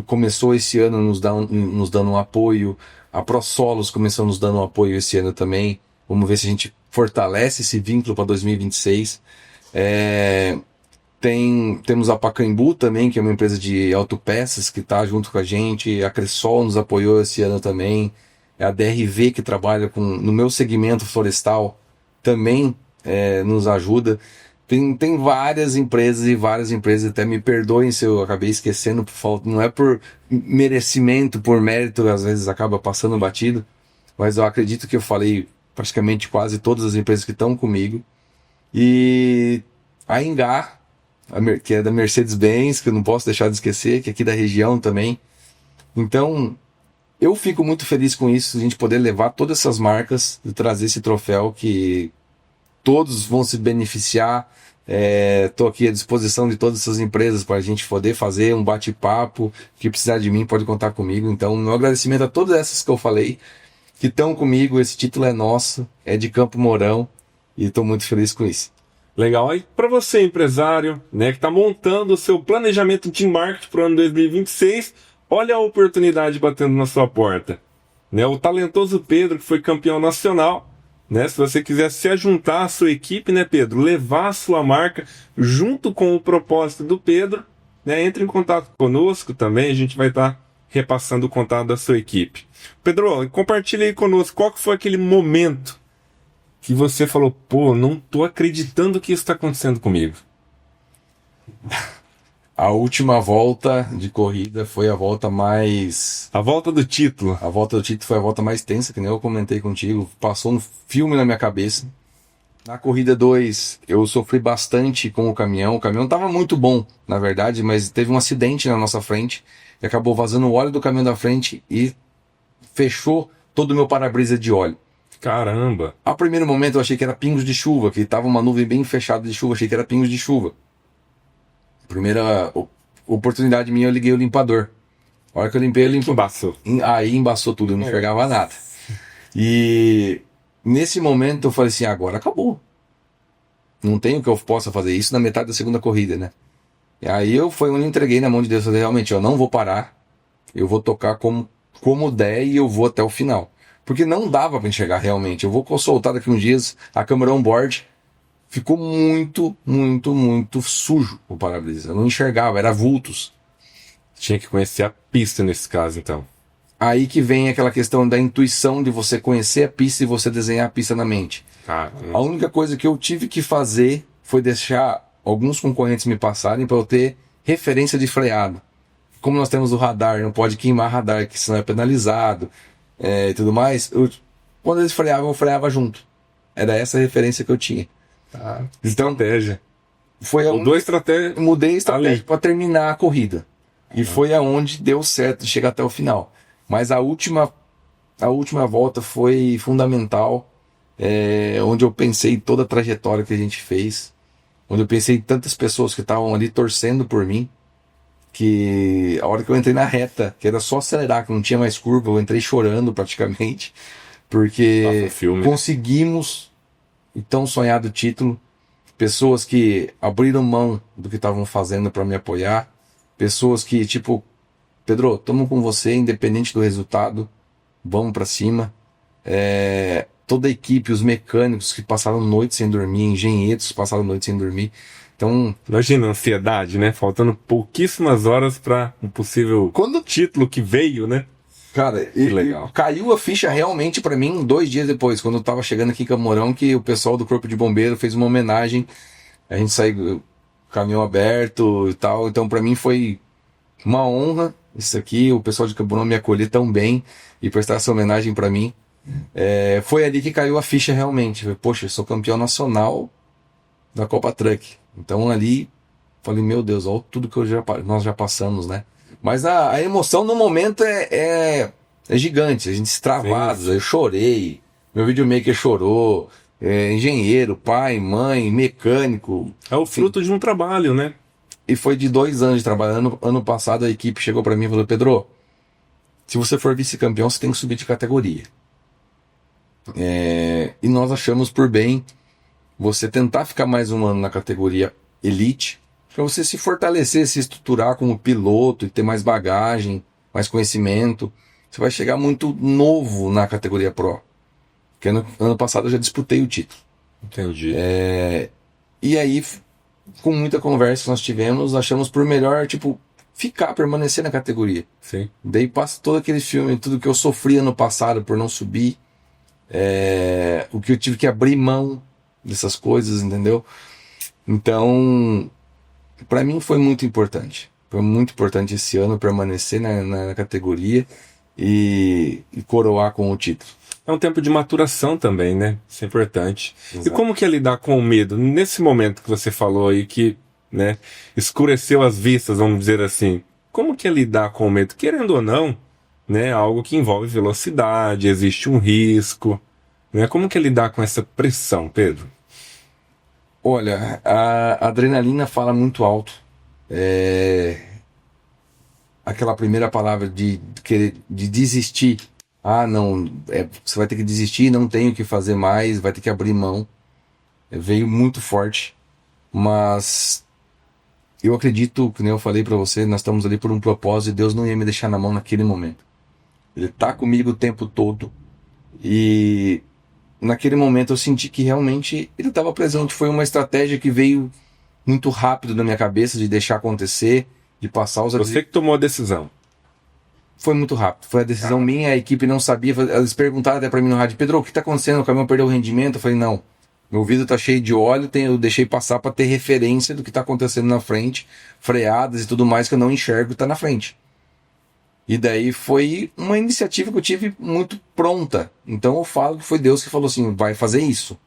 começou esse ano nos dando um apoio, a ProSolos começou nos dando um apoio esse ano também. Vamos ver se a gente fortalece esse vínculo para 2026. Temos a Pacaembu também, que é uma empresa de autopeças que está junto com a gente. A Cressol nos apoiou esse ano também. A DRV, que trabalha no meu segmento florestal, também nos ajuda. Tem várias empresas, até me perdoem se eu acabei esquecendo, não é por merecimento, por mérito, às vezes acaba passando batido, mas eu acredito que eu falei praticamente quase todas as empresas que estão comigo. E a Engar, que é da Mercedes-Benz, que eu não posso deixar de esquecer, que é aqui da região também. Então, eu fico muito feliz com isso, a gente poder levar todas essas marcas e trazer esse troféu que todos vão se beneficiar. Estou aqui à disposição de todas essas empresas para a gente poder fazer um bate-papo. Que precisar de mim pode contar comigo. Então, meu agradecimento a todas essas que eu falei, que estão comigo. Esse título é nosso, é de Campo Mourão, e estou muito feliz com isso. Legal. E para você, empresário, né, que está montando o seu planejamento de marketing para o ano 2026, olha a oportunidade batendo na sua porta. Né, o talentoso Pedro, que foi campeão nacional, né, se você quiser se ajuntar à sua equipe, né, Pedro, levar a sua marca junto com o propósito do Pedro, né, entre em contato conosco também, a gente vai estar repassando o contato da sua equipe. Pedro, compartilha aí conosco qual que foi aquele momento que você falou, pô, não tô acreditando que isso está acontecendo comigo. A última volta de corrida foi a volta mais... A volta do título. A volta do título foi a volta mais tensa, que nem eu comentei contigo. Passou um filme na minha cabeça. Na corrida 2, eu sofri bastante com o caminhão. O caminhão estava muito bom, na verdade, mas teve um acidente na nossa frente. E acabou vazando o óleo do caminhão da frente e fechou todo o meu para-brisa de óleo. Caramba. A primeiro momento eu achei que era pingos de chuva, que tava uma nuvem bem fechada de chuva, achei que era pingos de chuva. Primeira oportunidade minha, eu liguei o limpador. A hora que eu limpei, Embaçou. aí embaçou tudo, eu não enxergava nada. E nesse momento eu falei assim, agora acabou. Não tem o que eu possa fazer isso na metade da segunda corrida, né? E aí foi onde eu entreguei na mão de Deus, falei, realmente, eu não vou parar, eu vou tocar como der e eu vou até o final. Porque não dava para enxergar realmente. Eu vou soltar daqui uns dias a câmera on-board. Ficou muito, muito, muito sujo o para-brisa. Eu não enxergava, era vultos. Tinha que conhecer a pista nesse caso, então. Aí que vem aquela questão da intuição de você conhecer a pista e você desenhar a pista na mente. A única coisa que eu tive que fazer foi deixar alguns concorrentes me passarem para eu ter referência de freado. Como nós temos o radar, não pode queimar radar, que senão é penalizado. E tudo mais, quando eles freavam, eu freava junto. Era essa a referência que eu tinha. Então, Estratégia. Mudei a estratégia para terminar a corrida. E foi aonde deu certo de chegar até o final. Mas a última volta foi fundamental, onde eu pensei em toda a trajetória que a gente fez, onde eu pensei em tantas pessoas que estavam ali torcendo por mim, que a hora que eu entrei na reta, que era só acelerar, que não tinha mais curva, eu entrei chorando praticamente, porque conseguimos o tão sonhado título, pessoas que abriram mão do que estavam fazendo para me apoiar, pessoas que, tipo, Pedro, estamos com você, independente do resultado, vamos para cima. Toda a equipe, os mecânicos que passaram noite sem dormir, engenheiros que passaram noite sem dormir. Então, imagina a ansiedade, né? Faltando pouquíssimas horas para um possível título que veio, né? Cara, legal. Caiu a ficha realmente para mim 2 dias depois, quando eu tava chegando aqui em Camorão, que o pessoal do Corpo de Bombeiro fez uma homenagem. A gente saiu, caminhão aberto e tal. Então, para mim foi uma honra isso aqui, o pessoal de Camorão me acolher tão bem e prestar essa homenagem para mim. Foi ali que caiu a ficha realmente. Poxa, eu sou campeão nacional da Copa Truck. Então ali, falei, meu Deus, olha tudo que nós já passamos, né? Mas a emoção no momento é gigante. A gente extravasa, eu chorei, meu videomaker chorou, engenheiro, pai, mãe, mecânico. É o fruto de um trabalho, né? E foi de 2 anos de trabalho. Ano passado a equipe chegou para mim e falou, Pedro, se você for vice-campeão, você tem que subir de categoria. E nós achamos por bem você tentar ficar mais um ano na categoria Elite, para você se fortalecer, se estruturar como piloto e ter mais bagagem, mais conhecimento. Você vai chegar muito novo na categoria Pro. Porque ano passado eu já disputei o título. Entendi. E aí, com muita conversa que nós tivemos, achamos por melhor, permanecer na categoria. Sim. Daí passa todo aquele filme, tudo que eu sofri ano passado por não subir, o que eu tive que abrir mão dessas coisas, entendeu? Então, para mim foi muito importante. Foi muito importante esse ano permanecer na categoria e coroar com o título. É um tempo de maturação também, né? Isso é importante. Exato. E como que é lidar com o medo? Nesse momento que você falou aí que, né, escureceu as vistas, vamos dizer assim. Como que é lidar com o medo? Querendo ou não, né, algo que envolve velocidade, existe um risco, né? Como que é lidar com essa pressão, Pedro? Olha, a adrenalina fala muito alto. Aquela primeira palavra de desistir. Não, você vai ter que desistir, não tem o que fazer mais, vai ter que abrir mão. Veio muito forte, mas eu acredito, que nem eu falei para você, nós estamos ali por um propósito e Deus não ia me deixar na mão naquele momento. Ele tá comigo o tempo todo e naquele momento eu senti que realmente ele estava presente. Foi uma estratégia que veio muito rápido na minha cabeça de deixar acontecer, de passar os... Você que tomou a decisão. Foi muito rápido, foi a decisão minha, a equipe não sabia, eles perguntaram até para mim no rádio, Pedro, o que está acontecendo, o caminhão perdeu o rendimento? Eu falei, não, meu vidro tá cheio de óleo, eu deixei passar para ter referência do que está acontecendo na frente, freadas e tudo mais que eu não enxergo e tá na frente. E daí foi uma iniciativa que eu tive muito pronta. Então eu falo que foi Deus que falou assim, vai fazer isso.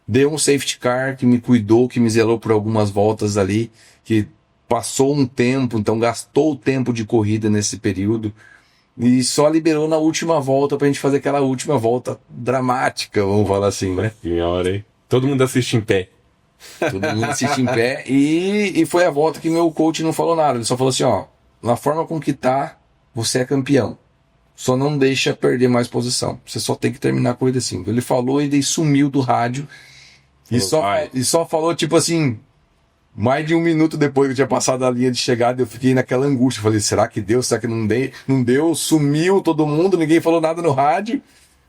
Deu um safety car que me cuidou, que me zelou por algumas voltas ali, que passou um tempo, então gastou o tempo de corrida nesse período. E só liberou na última volta pra gente fazer aquela última volta dramática, vamos falar assim, né? Que hora, hein? Todo mundo assiste em pé. Todo mundo assiste em pé. E foi a volta que meu coach não falou nada. Ele só falou assim, ó, na forma com que tá, você é campeão. Só não deixa perder mais posição. Você só tem que terminar a corrida assim. Ele falou e daí sumiu do rádio. E só falou, tipo assim, mais de 1 minuto depois que eu tinha passado a linha de chegada, eu fiquei naquela angústia. Falei, será que deu? Será que não deu? Não deu, sumiu todo mundo, ninguém falou nada no rádio.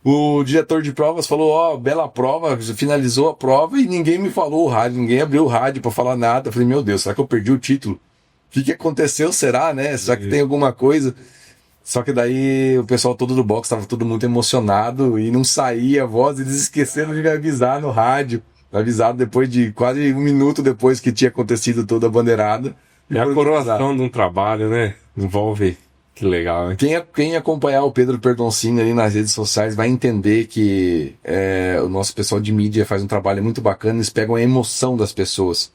O diretor de provas falou, ó, bela prova, finalizou a prova e ninguém me falou o rádio, ninguém abriu o rádio pra falar nada. Eu falei, meu Deus, será que eu perdi o título? O que aconteceu? Será, né? Será que tem alguma coisa? Só que daí o pessoal todo do box estava todo muito emocionado e não saía a voz, eles esqueceram de me avisar no rádio. Avisado depois de quase 1 minuto depois que tinha acontecido toda a bandeirada. É a coroação de um trabalho, né? Envolve. Que legal, hein? Quem acompanhar o Pedro Perdoncini ali nas redes sociais vai entender que o nosso pessoal de mídia faz um trabalho muito bacana, eles pegam a emoção das pessoas.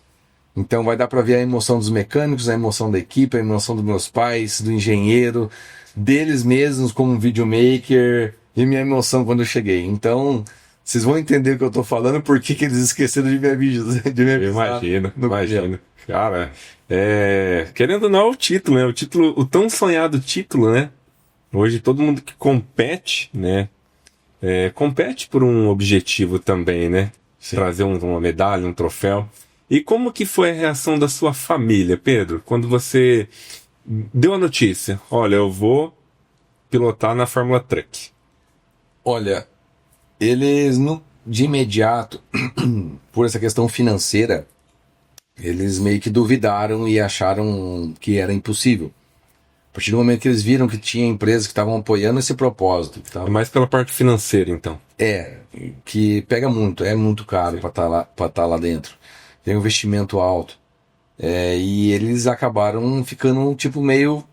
Então vai dar para ver a emoção dos mecânicos, a emoção da equipe, a emoção dos meus pais, do engenheiro, deles mesmos como videomaker e minha emoção quando eu cheguei. Então vocês vão entender o que eu tô falando, por que eles esqueceram de me avisar. Imagino. Cara, querendo ou não, é o título, né? O título, o tão sonhado título, né? Hoje todo mundo que compete, né? Compete por um objetivo também, né? Sim. Trazer uma medalha, um troféu. E como que foi a reação da sua família, Pedro, quando você deu a notícia? Olha, eu vou pilotar na Fórmula Truck. Olha, eles de imediato, por essa questão financeira, eles meio que duvidaram e acharam que era impossível. A partir do momento que eles viram que tinha empresas que estavam apoiando esse propósito. É mais pela parte financeira, então. Que pega muito, é muito caro para estar lá dentro. Tem um investimento alto. E eles acabaram ficando, tipo, meio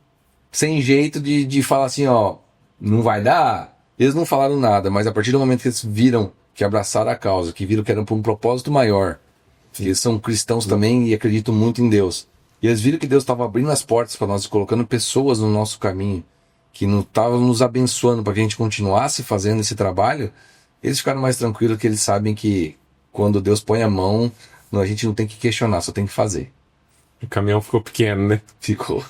sem jeito de falar assim, ó, não vai dar. Eles não falaram nada, mas a partir do momento que eles viram que abraçaram a causa, que viram que era por um propósito maior, eles são cristãos também e acreditam muito em Deus. E eles viram que Deus estava abrindo as portas para nós, colocando pessoas no nosso caminho, que estavam nos abençoando para que a gente continuasse fazendo esse trabalho. Eles ficaram mais tranquilos, que eles sabem que quando Deus põe a mão, a gente não tem que questionar, só tem que fazer. O caminhão ficou pequeno, né? Ficou.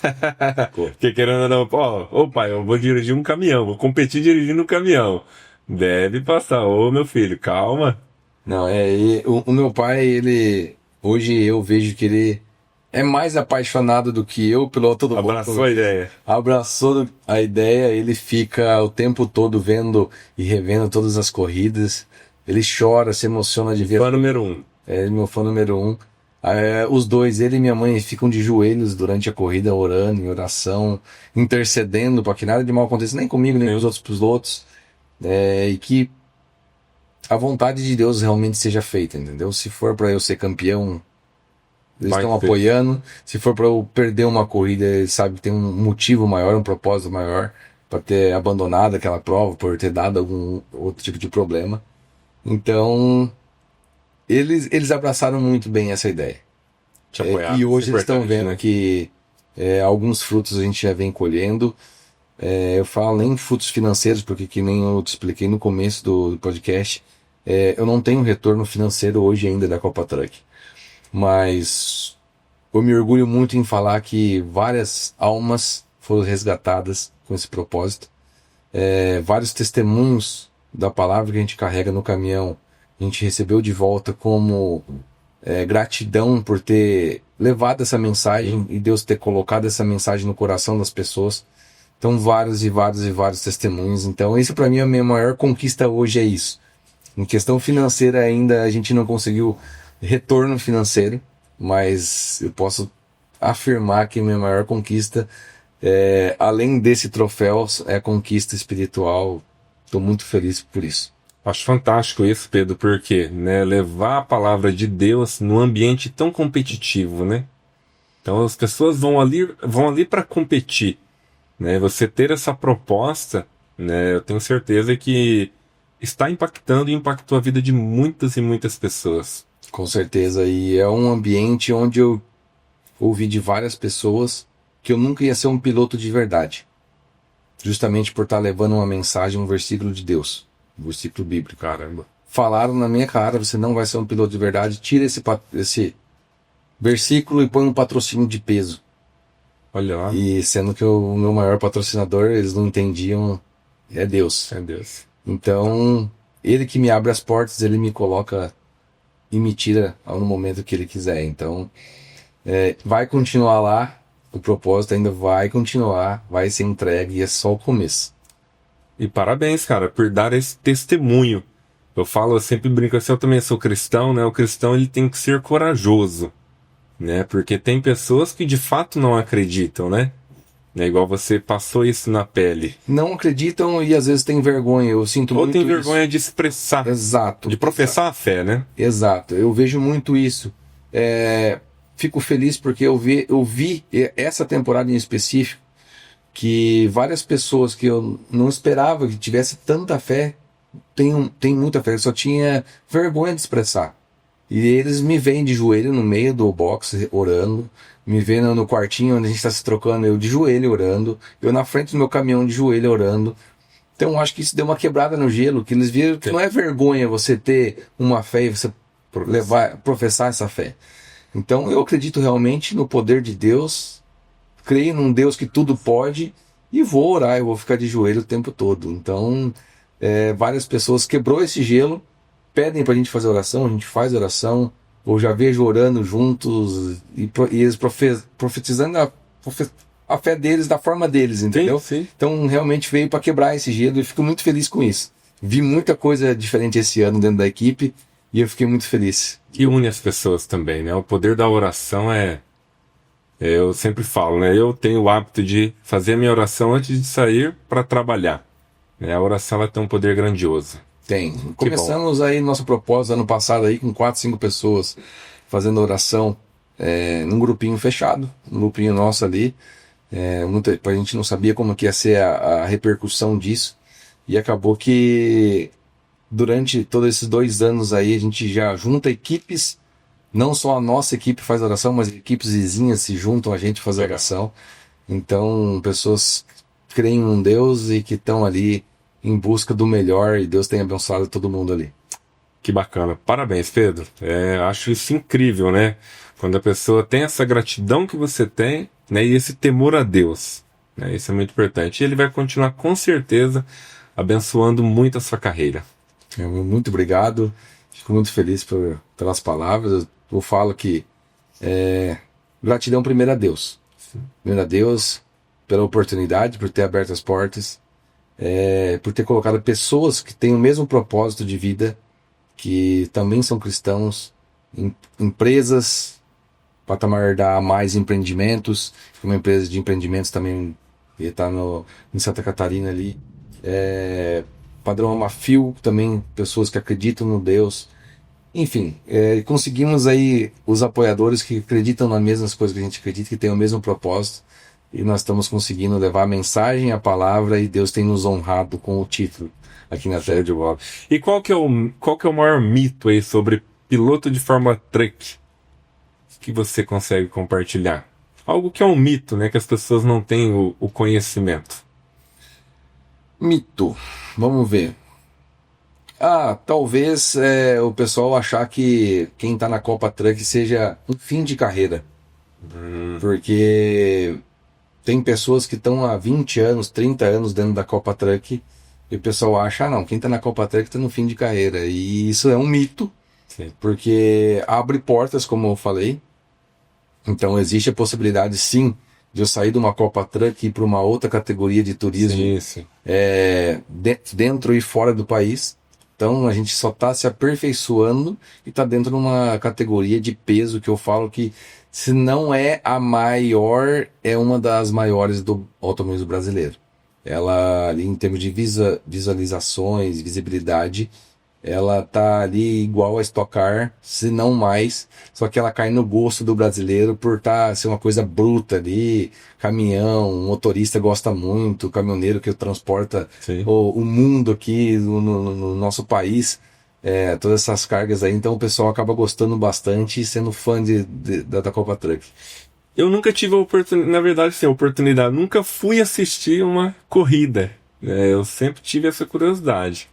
Porque querendo ou não, ô pai, eu vou dirigir um caminhão, vou competir dirigindo um caminhão. Deve passar, ô meu filho, calma. Não, o meu pai, hoje eu vejo que ele é mais apaixonado do que eu pelo todo mundo. Abraçou a ideia. Abraçou a ideia, ele fica o tempo todo vendo e revendo todas as corridas. Ele chora, se emociona de ver. Fã número 1. É meu fã número 1. Os dois, ele e minha mãe, ficam de joelhos durante a corrida, orando, em oração, intercedendo para que nada de mal aconteça, nem comigo, nem com os outros pilotos. E que a vontade de Deus realmente seja feita, entendeu? Se for para eu ser campeão, eles estão apoiando. Se for para eu perder uma corrida, eles sabem que tem um motivo maior, um propósito maior para ter abandonado aquela prova, por ter dado algum outro tipo de problema. Então, eles abraçaram muito bem essa ideia. E hoje eles estão vendo, né, que alguns frutos a gente já vem colhendo. Eu falo nem frutos financeiros, porque que nem eu te expliquei no começo do podcast, eu não tenho retorno financeiro hoje ainda da Copa Truck. Mas eu me orgulho muito em falar que várias almas foram resgatadas com esse propósito. Vários testemunhos da palavra que a gente carrega no caminhão, a gente recebeu de volta como gratidão por ter levado essa mensagem e Deus ter colocado essa mensagem no coração das pessoas. Então, vários e vários e vários testemunhos. Então, isso para mim, a minha maior conquista hoje é isso. Em questão financeira ainda a gente não conseguiu retorno financeiro, mas eu posso afirmar que a minha maior conquista, além desse troféu, é a conquista espiritual. Estou muito feliz por isso. Acho fantástico isso, Pedro, porque, né, levar a palavra de Deus num ambiente tão competitivo, né? Então as pessoas vão ali para competir, né? Você ter essa proposta, né? Eu tenho certeza que está impactando e impactou a vida de muitas e muitas pessoas. Com certeza, e é um ambiente onde eu ouvi de várias pessoas que eu nunca ia ser um piloto de verdade. justamente por estar levando uma mensagem, um versículo de Deus, um versículo bíblico. Caramba. Falaram na minha cara, você não vai ser um piloto de verdade, tira esse versículo e põe um patrocínio de peso. Olha lá. E sendo que o meu maior patrocinador, eles não entendiam, é Deus. É Deus. Então, ele que me abre as portas, ele me coloca e me tira no momento que ele quiser. Então, vai continuar lá, o propósito ainda vai continuar, vai ser entregue e é só o começo. E parabéns, cara, por dar esse testemunho. Eu falo, eu sempre brinco assim, eu também sou cristão, né? O cristão, ele tem que ser corajoso, né? Porque tem pessoas que de fato não acreditam, né? É igual você passou isso na pele. Não acreditam e às vezes tem vergonha, eu sinto Ou muito tem isso. vergonha de expressar, Exato. de professar a fé, né? Exato, eu vejo muito isso. Fico feliz porque eu vi essa temporada em específico que várias pessoas que eu não esperava que tivesse tanta fé, tem muita fé, eu só tinha vergonha de expressar. E eles me veem de joelho no meio do box orando, me veem no quartinho onde a gente está se trocando, eu de joelho orando, eu na frente do meu caminhão de joelho orando. Então eu acho que isso deu uma quebrada no gelo, que eles viram que não é vergonha você ter uma fé e você professar essa fé. Então eu acredito realmente no poder de Deus, creio num Deus que tudo pode e vou orar, eu vou ficar de joelho o tempo todo. Então várias pessoas quebrou esse gelo, pedem pra gente fazer oração, a gente faz oração, eu já vejo orando juntos e eles profetizando a fé deles da forma deles, entendeu? Sim. Então realmente veio para quebrar esse gelo e fico muito feliz com isso. Vi muita coisa diferente esse ano dentro da equipe e eu fiquei muito feliz. E une as pessoas também, né? O poder da oração eu sempre falo, né? Eu tenho o hábito de fazer a minha oração antes de sair para trabalhar. A oração ela tem um poder grandioso. Tem. Começamos aí nosso propósito ano passado aí com 4, 5 pessoas fazendo oração num grupinho fechado, um grupinho nosso ali. A gente não sabia como que ia ser a repercussão disso. E acabou que durante todos esses 2 anos aí a gente já junta equipes, não só a nossa equipe faz oração, mas equipes vizinhas se juntam a gente fazer oração. Então pessoas creem em um Deus e que estão ali em busca do melhor e Deus tem abençoado todo mundo ali. Que bacana. Parabéns, Pedro. Acho isso incrível, né? Quando a pessoa tem essa gratidão que você tem, né? E esse temor a Deus, né? Isso é muito importante. E ele vai continuar, com certeza, abençoando muito a sua carreira. Muito obrigado. Fico muito feliz pelas palavras. Eu falo que gratidão primeiro a Deus. Sim. Primeiro a Deus pela oportunidade, por ter aberto as portas. Por ter colocado pessoas que têm o mesmo propósito de vida, que também são cristãos, empresas, patamar da Mais Empreendimentos, uma empresa de empreendimentos também que está em Santa Catarina ali, Padrão Amafil, também pessoas que acreditam no Deus, enfim, conseguimos aí os apoiadores que acreditam nas mesmas coisas que a gente acredita, que têm o mesmo propósito. E nós estamos conseguindo levar a mensagem, a palavra, e Deus tem nos honrado com o título aqui na Terra de Bob. E qual que é o maior mito aí sobre piloto de Fórmula Truck que você consegue compartilhar? Algo que é um mito, né? Que as pessoas não têm o conhecimento. Mito. Vamos ver. Talvez o pessoal achar que quem está na Copa Truck seja um fim de carreira. Porque tem pessoas que estão há 20 anos, 30 anos dentro da Copa Truck e o pessoal acha, não, quem está na Copa Truck está no fim de carreira. E isso é um mito, Sim. Porque abre portas, como eu falei. Então existe a possibilidade, sim, de eu sair de uma Copa Truck e ir para uma outra categoria de turismo, Sim. Dentro e fora do país. Então a gente só está se aperfeiçoando e está dentro de uma categoria de peso que eu falo que, se não é a maior, é uma das maiores do automobilismo brasileiro. Ela, ali, em termos de visualizações, visibilidade, ela tá ali igual a Stock Car, se não mais, só que ela cai no gosto do brasileiro por ser uma coisa bruta ali, caminhão, motorista gosta muito, caminhoneiro que transporta o mundo aqui no nosso país, todas essas cargas aí, então o pessoal acaba gostando bastante e sendo fã da Copa Truck. Eu nunca tive a oportunidade, na verdade, sim, a oportunidade, nunca fui assistir uma corrida. Eu sempre tive essa curiosidade.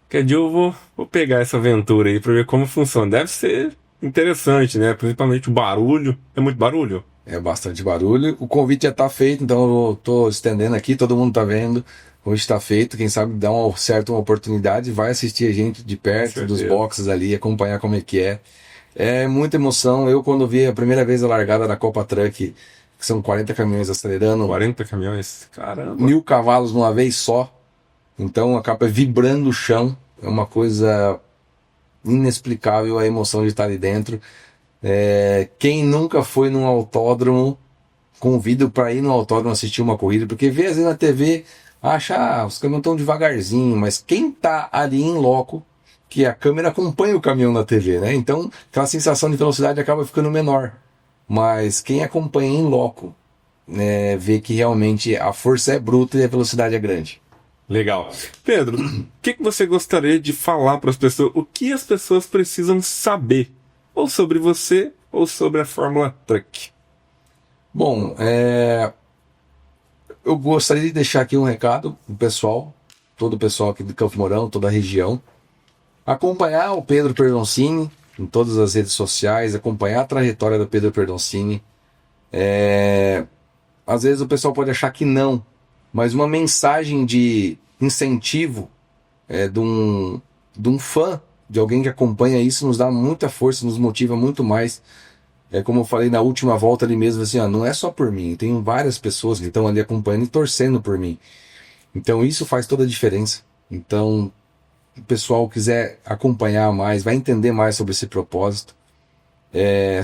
Qualquer dia eu vou pegar essa aventura aí pra ver como funciona. Deve ser interessante, né? Principalmente o barulho. É muito barulho? É bastante barulho. O convite já tá feito, então eu tô estendendo aqui, todo mundo tá vendo. Hoje está feito, quem sabe dá uma oportunidade, vai assistir a gente de perto, dos boxes ali, acompanhar como é que é. É muita emoção. Eu, quando vi a primeira vez a largada da Copa Truck, que são 40 caminhões acelerando. 40 caminhões? Caramba! 1000 cavalos numa vez só. Então acaba vibrando o chão. É uma coisa inexplicável a emoção de estar ali dentro. Quem nunca foi num autódromo, convido para ir no autódromo assistir uma corrida, porque vê às vezes na TV, acha, os caminhões estão devagarzinho, mas quem tá ali em loco, que a câmera acompanha o caminhão na TV, né? Então aquela sensação de velocidade acaba ficando menor. Mas quem acompanha em loco, né, vê que realmente a força é bruta e a velocidade é grande. Legal. Pedro, o que você gostaria de falar para as pessoas? O que as pessoas precisam saber? Ou sobre você, ou sobre a Fórmula Truck? Bom, eu gostaria de deixar aqui um recado pro pessoal, todo o pessoal aqui do Campo Mourão, toda a região. Acompanhar o Pedro Perdoncini em todas as redes sociais, acompanhar a trajetória do Pedro Perdoncini. Às vezes o pessoal pode achar que não, mas uma mensagem de incentivo de um fã, de alguém que acompanha isso, nos dá muita força, nos motiva muito mais. Como eu falei na última volta ali mesmo, assim, não é só por mim, tem várias pessoas que estão ali acompanhando e torcendo por mim. Então isso faz toda a diferença. Então, o pessoal quiser acompanhar mais, vai entender mais sobre esse propósito.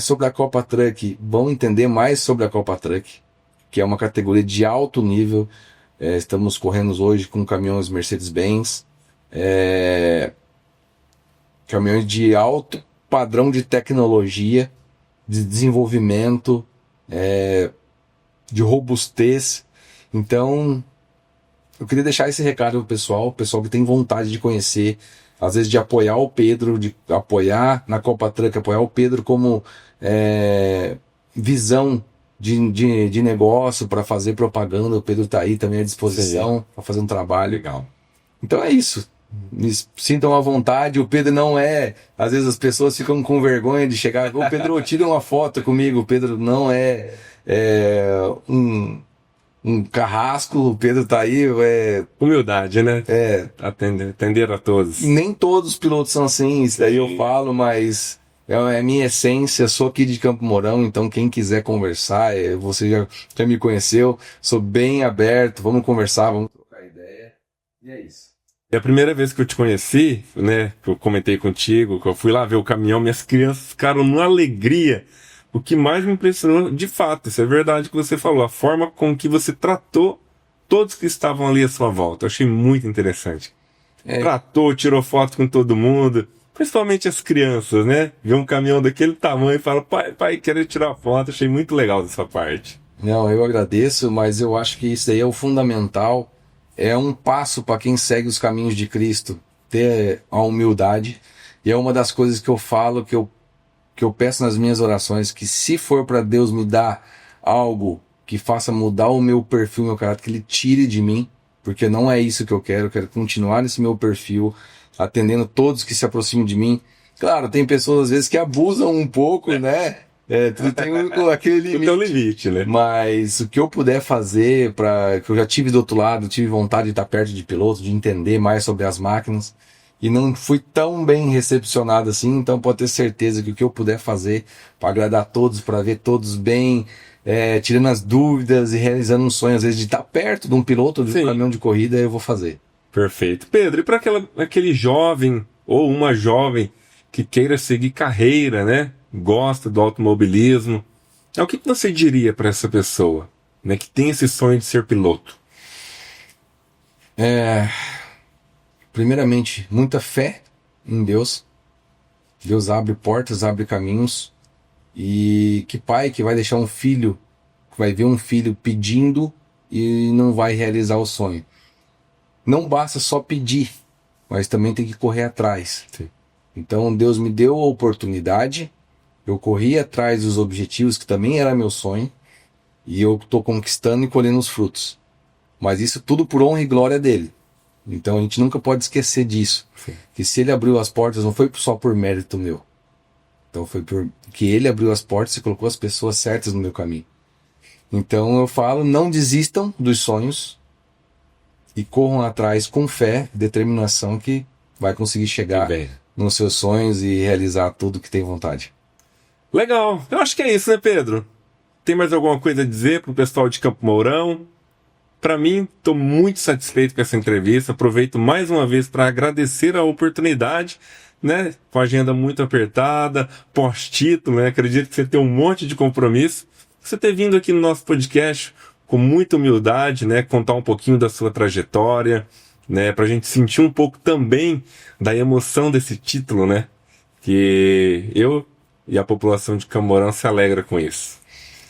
Sobre a Copa Truck, vão entender mais sobre a Copa Truck, que é uma categoria de alto nível. Estamos correndo hoje com caminhões Mercedes-Benz, caminhões de alto padrão de tecnologia, de desenvolvimento, de robustez. Então, eu queria deixar esse recado pro pessoal, o pessoal que tem vontade de conhecer, às vezes de apoiar o Pedro, de apoiar na Copa Truck, apoiar o Pedro como visão de negócio para fazer propaganda. O Pedro está aí também à disposição para fazer um trabalho. Legal. Então é isso. Me sintam à vontade. O Pedro não às vezes as pessoas ficam com vergonha de chegar. Ô Pedro, tira uma foto comigo. O Pedro não um carrasco. O Pedro tá aí. Humildade, né? Atender a todos. Nem todos os pilotos são assim. Isso daí eu falo, mas é a minha essência. Sou aqui de Campo Mourão, então quem quiser conversar, você já me conheceu. Sou bem aberto. Vamos conversar, vamos trocar ideia. E é isso. E a primeira vez que eu te conheci, né, que eu comentei contigo, que eu fui lá ver o caminhão, minhas crianças ficaram numa alegria. O que mais me impressionou, de fato, isso é verdade que você falou, a forma com que você tratou todos que estavam ali à sua volta. Eu achei muito interessante. Tratou, tirou foto com todo mundo, principalmente as crianças, né? Vê um caminhão daquele tamanho e fala, pai, quero tirar foto. Achei muito legal dessa parte. Não, eu agradeço, mas eu acho que isso daí é o fundamental. É um passo para quem segue os caminhos de Cristo, ter a humildade. E é uma das coisas que eu falo, que eu peço nas minhas orações, que se for para Deus me dar algo que faça mudar o meu perfil, meu caráter, que Ele tire de mim, porque não é isso que eu quero continuar nesse meu perfil, atendendo todos que se aproximam de mim. Claro, tem pessoas às vezes que abusam um pouco, né? Tudo tem aquele limite. Tudo tem um limite, né? Mas o que eu puder fazer, que eu já tive do outro lado, tive vontade de estar perto de piloto, de entender mais sobre as máquinas, e não fui tão bem recepcionado assim, então pode ter certeza que o que eu puder fazer para agradar todos, para ver todos bem, tirando as dúvidas e realizando um sonho, às vezes, de estar perto de um piloto de um caminhão de corrida, eu vou fazer. Perfeito. Pedro, e para aquele jovem ou uma jovem que queira seguir carreira, né? Gosta do automobilismo, o que você diria para essa pessoa, né, que tem esse sonho de ser piloto? Primeiramente, muita fé em Deus. Deus abre portas, abre caminhos. E que pai que vai deixar um filho, que vai ver um filho pedindo e não vai realizar o sonho? Não basta só pedir, mas também tem que correr atrás. Sim. Então Deus me deu a oportunidade, Eu corri atrás dos objetivos, que também era meu sonho, e eu tô conquistando e colhendo os frutos. Mas isso tudo por honra e glória dele. Então a gente nunca pode esquecer disso. Sim. Que se ele abriu as portas, não foi só por mérito meu. Então foi porque ele abriu as portas e colocou as pessoas certas no meu caminho. Então eu falo, não desistam dos sonhos e corram atrás com fé, determinação, que vai conseguir chegar nos seus sonhos e realizar tudo que tem vontade. Legal. Eu acho que é isso, né, Pedro? Tem mais alguma coisa a dizer pro pessoal de Campo Mourão? Para mim, estou muito satisfeito com essa entrevista. Aproveito mais uma vez para agradecer a oportunidade, né? Com a agenda muito apertada, pós-título, né? Acredito que você tem um monte de compromisso. Você ter vindo aqui no nosso podcast com muita humildade, né? Contar um pouquinho da sua trajetória, né? Para a gente sentir um pouco também da emoção desse título, né? Que eu e a população de Campo Mourão se alegra com isso.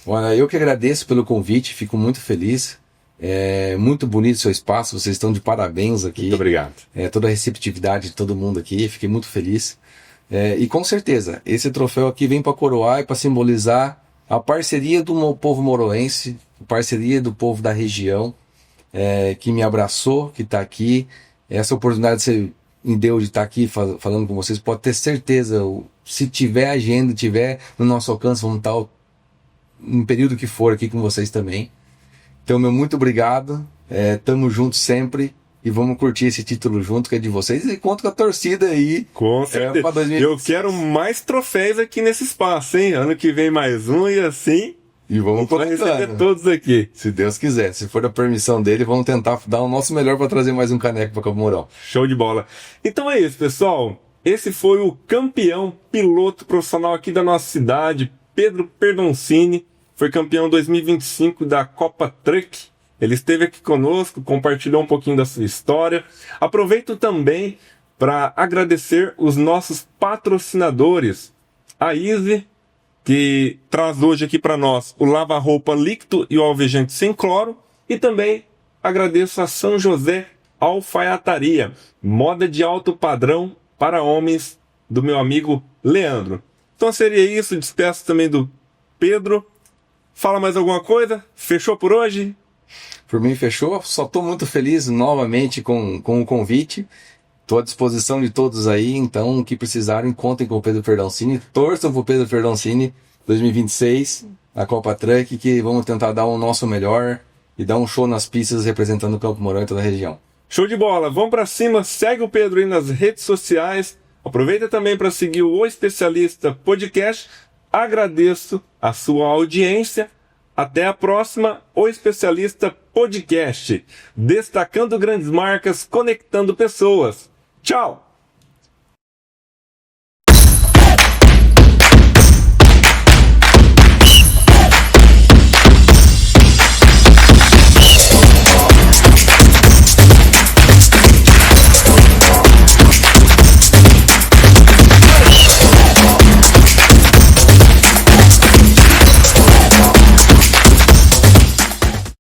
Olha, eu que agradeço pelo convite, fico muito feliz. É muito bonito o seu espaço, vocês estão de parabéns aqui. Muito obrigado. Toda a receptividade de todo mundo aqui, fiquei muito feliz. E com certeza, esse troféu aqui vem para coroar e para simbolizar a parceria do povo moroense, a parceria do povo da região, que me abraçou, que está aqui. Essa oportunidade que você me deu de estar aqui falando com vocês, pode ter certeza, se tiver agenda, tiver no nosso alcance, vamos estar no período que for aqui com vocês também. Então, meu muito obrigado, tamo junto sempre e vamos curtir esse título junto, que é de vocês, e conto com a torcida aí. Com certeza. Eu quero mais troféus aqui nesse espaço, hein? Ano que vem mais um e assim... E vamos receber todos aqui. Se Deus quiser, se for da permissão dele, vamos tentar dar o nosso melhor para trazer mais um caneco para Campo Mourão. Show de bola. Então é isso, pessoal. Esse foi o campeão piloto profissional aqui da nossa cidade, Pedro Perdoncini. Foi campeão 2025 da Copa Truck. Ele esteve aqui conosco, compartilhou um pouquinho da sua história. Aproveito também para agradecer os nossos patrocinadores. A Easy, que traz hoje aqui para nós o lava-roupa líquido e o alvejante sem cloro. E também agradeço a São José Alfaiataria, moda de alto padrão para homens, do meu amigo Leandro. Então seria isso, despeço também do Pedro. Fala mais alguma coisa? Fechou por hoje? Por mim fechou, só estou muito feliz novamente com o convite. Estou à disposição de todos aí, então o que precisarem, contem com o Pedro Perdoncini, torçam para o Pedro Perdoncini 2026, a Copa Truck, que vamos tentar dar o nosso melhor e dar um show nas pistas representando o Campo Mourão e toda a região. Show de bola, vamos para cima, segue o Pedro aí nas redes sociais, aproveita também para seguir o Especialista Podcast. Agradeço a sua audiência. Até a próxima, O Especialista Podcast. Destacando grandes marcas, conectando pessoas. Tchau!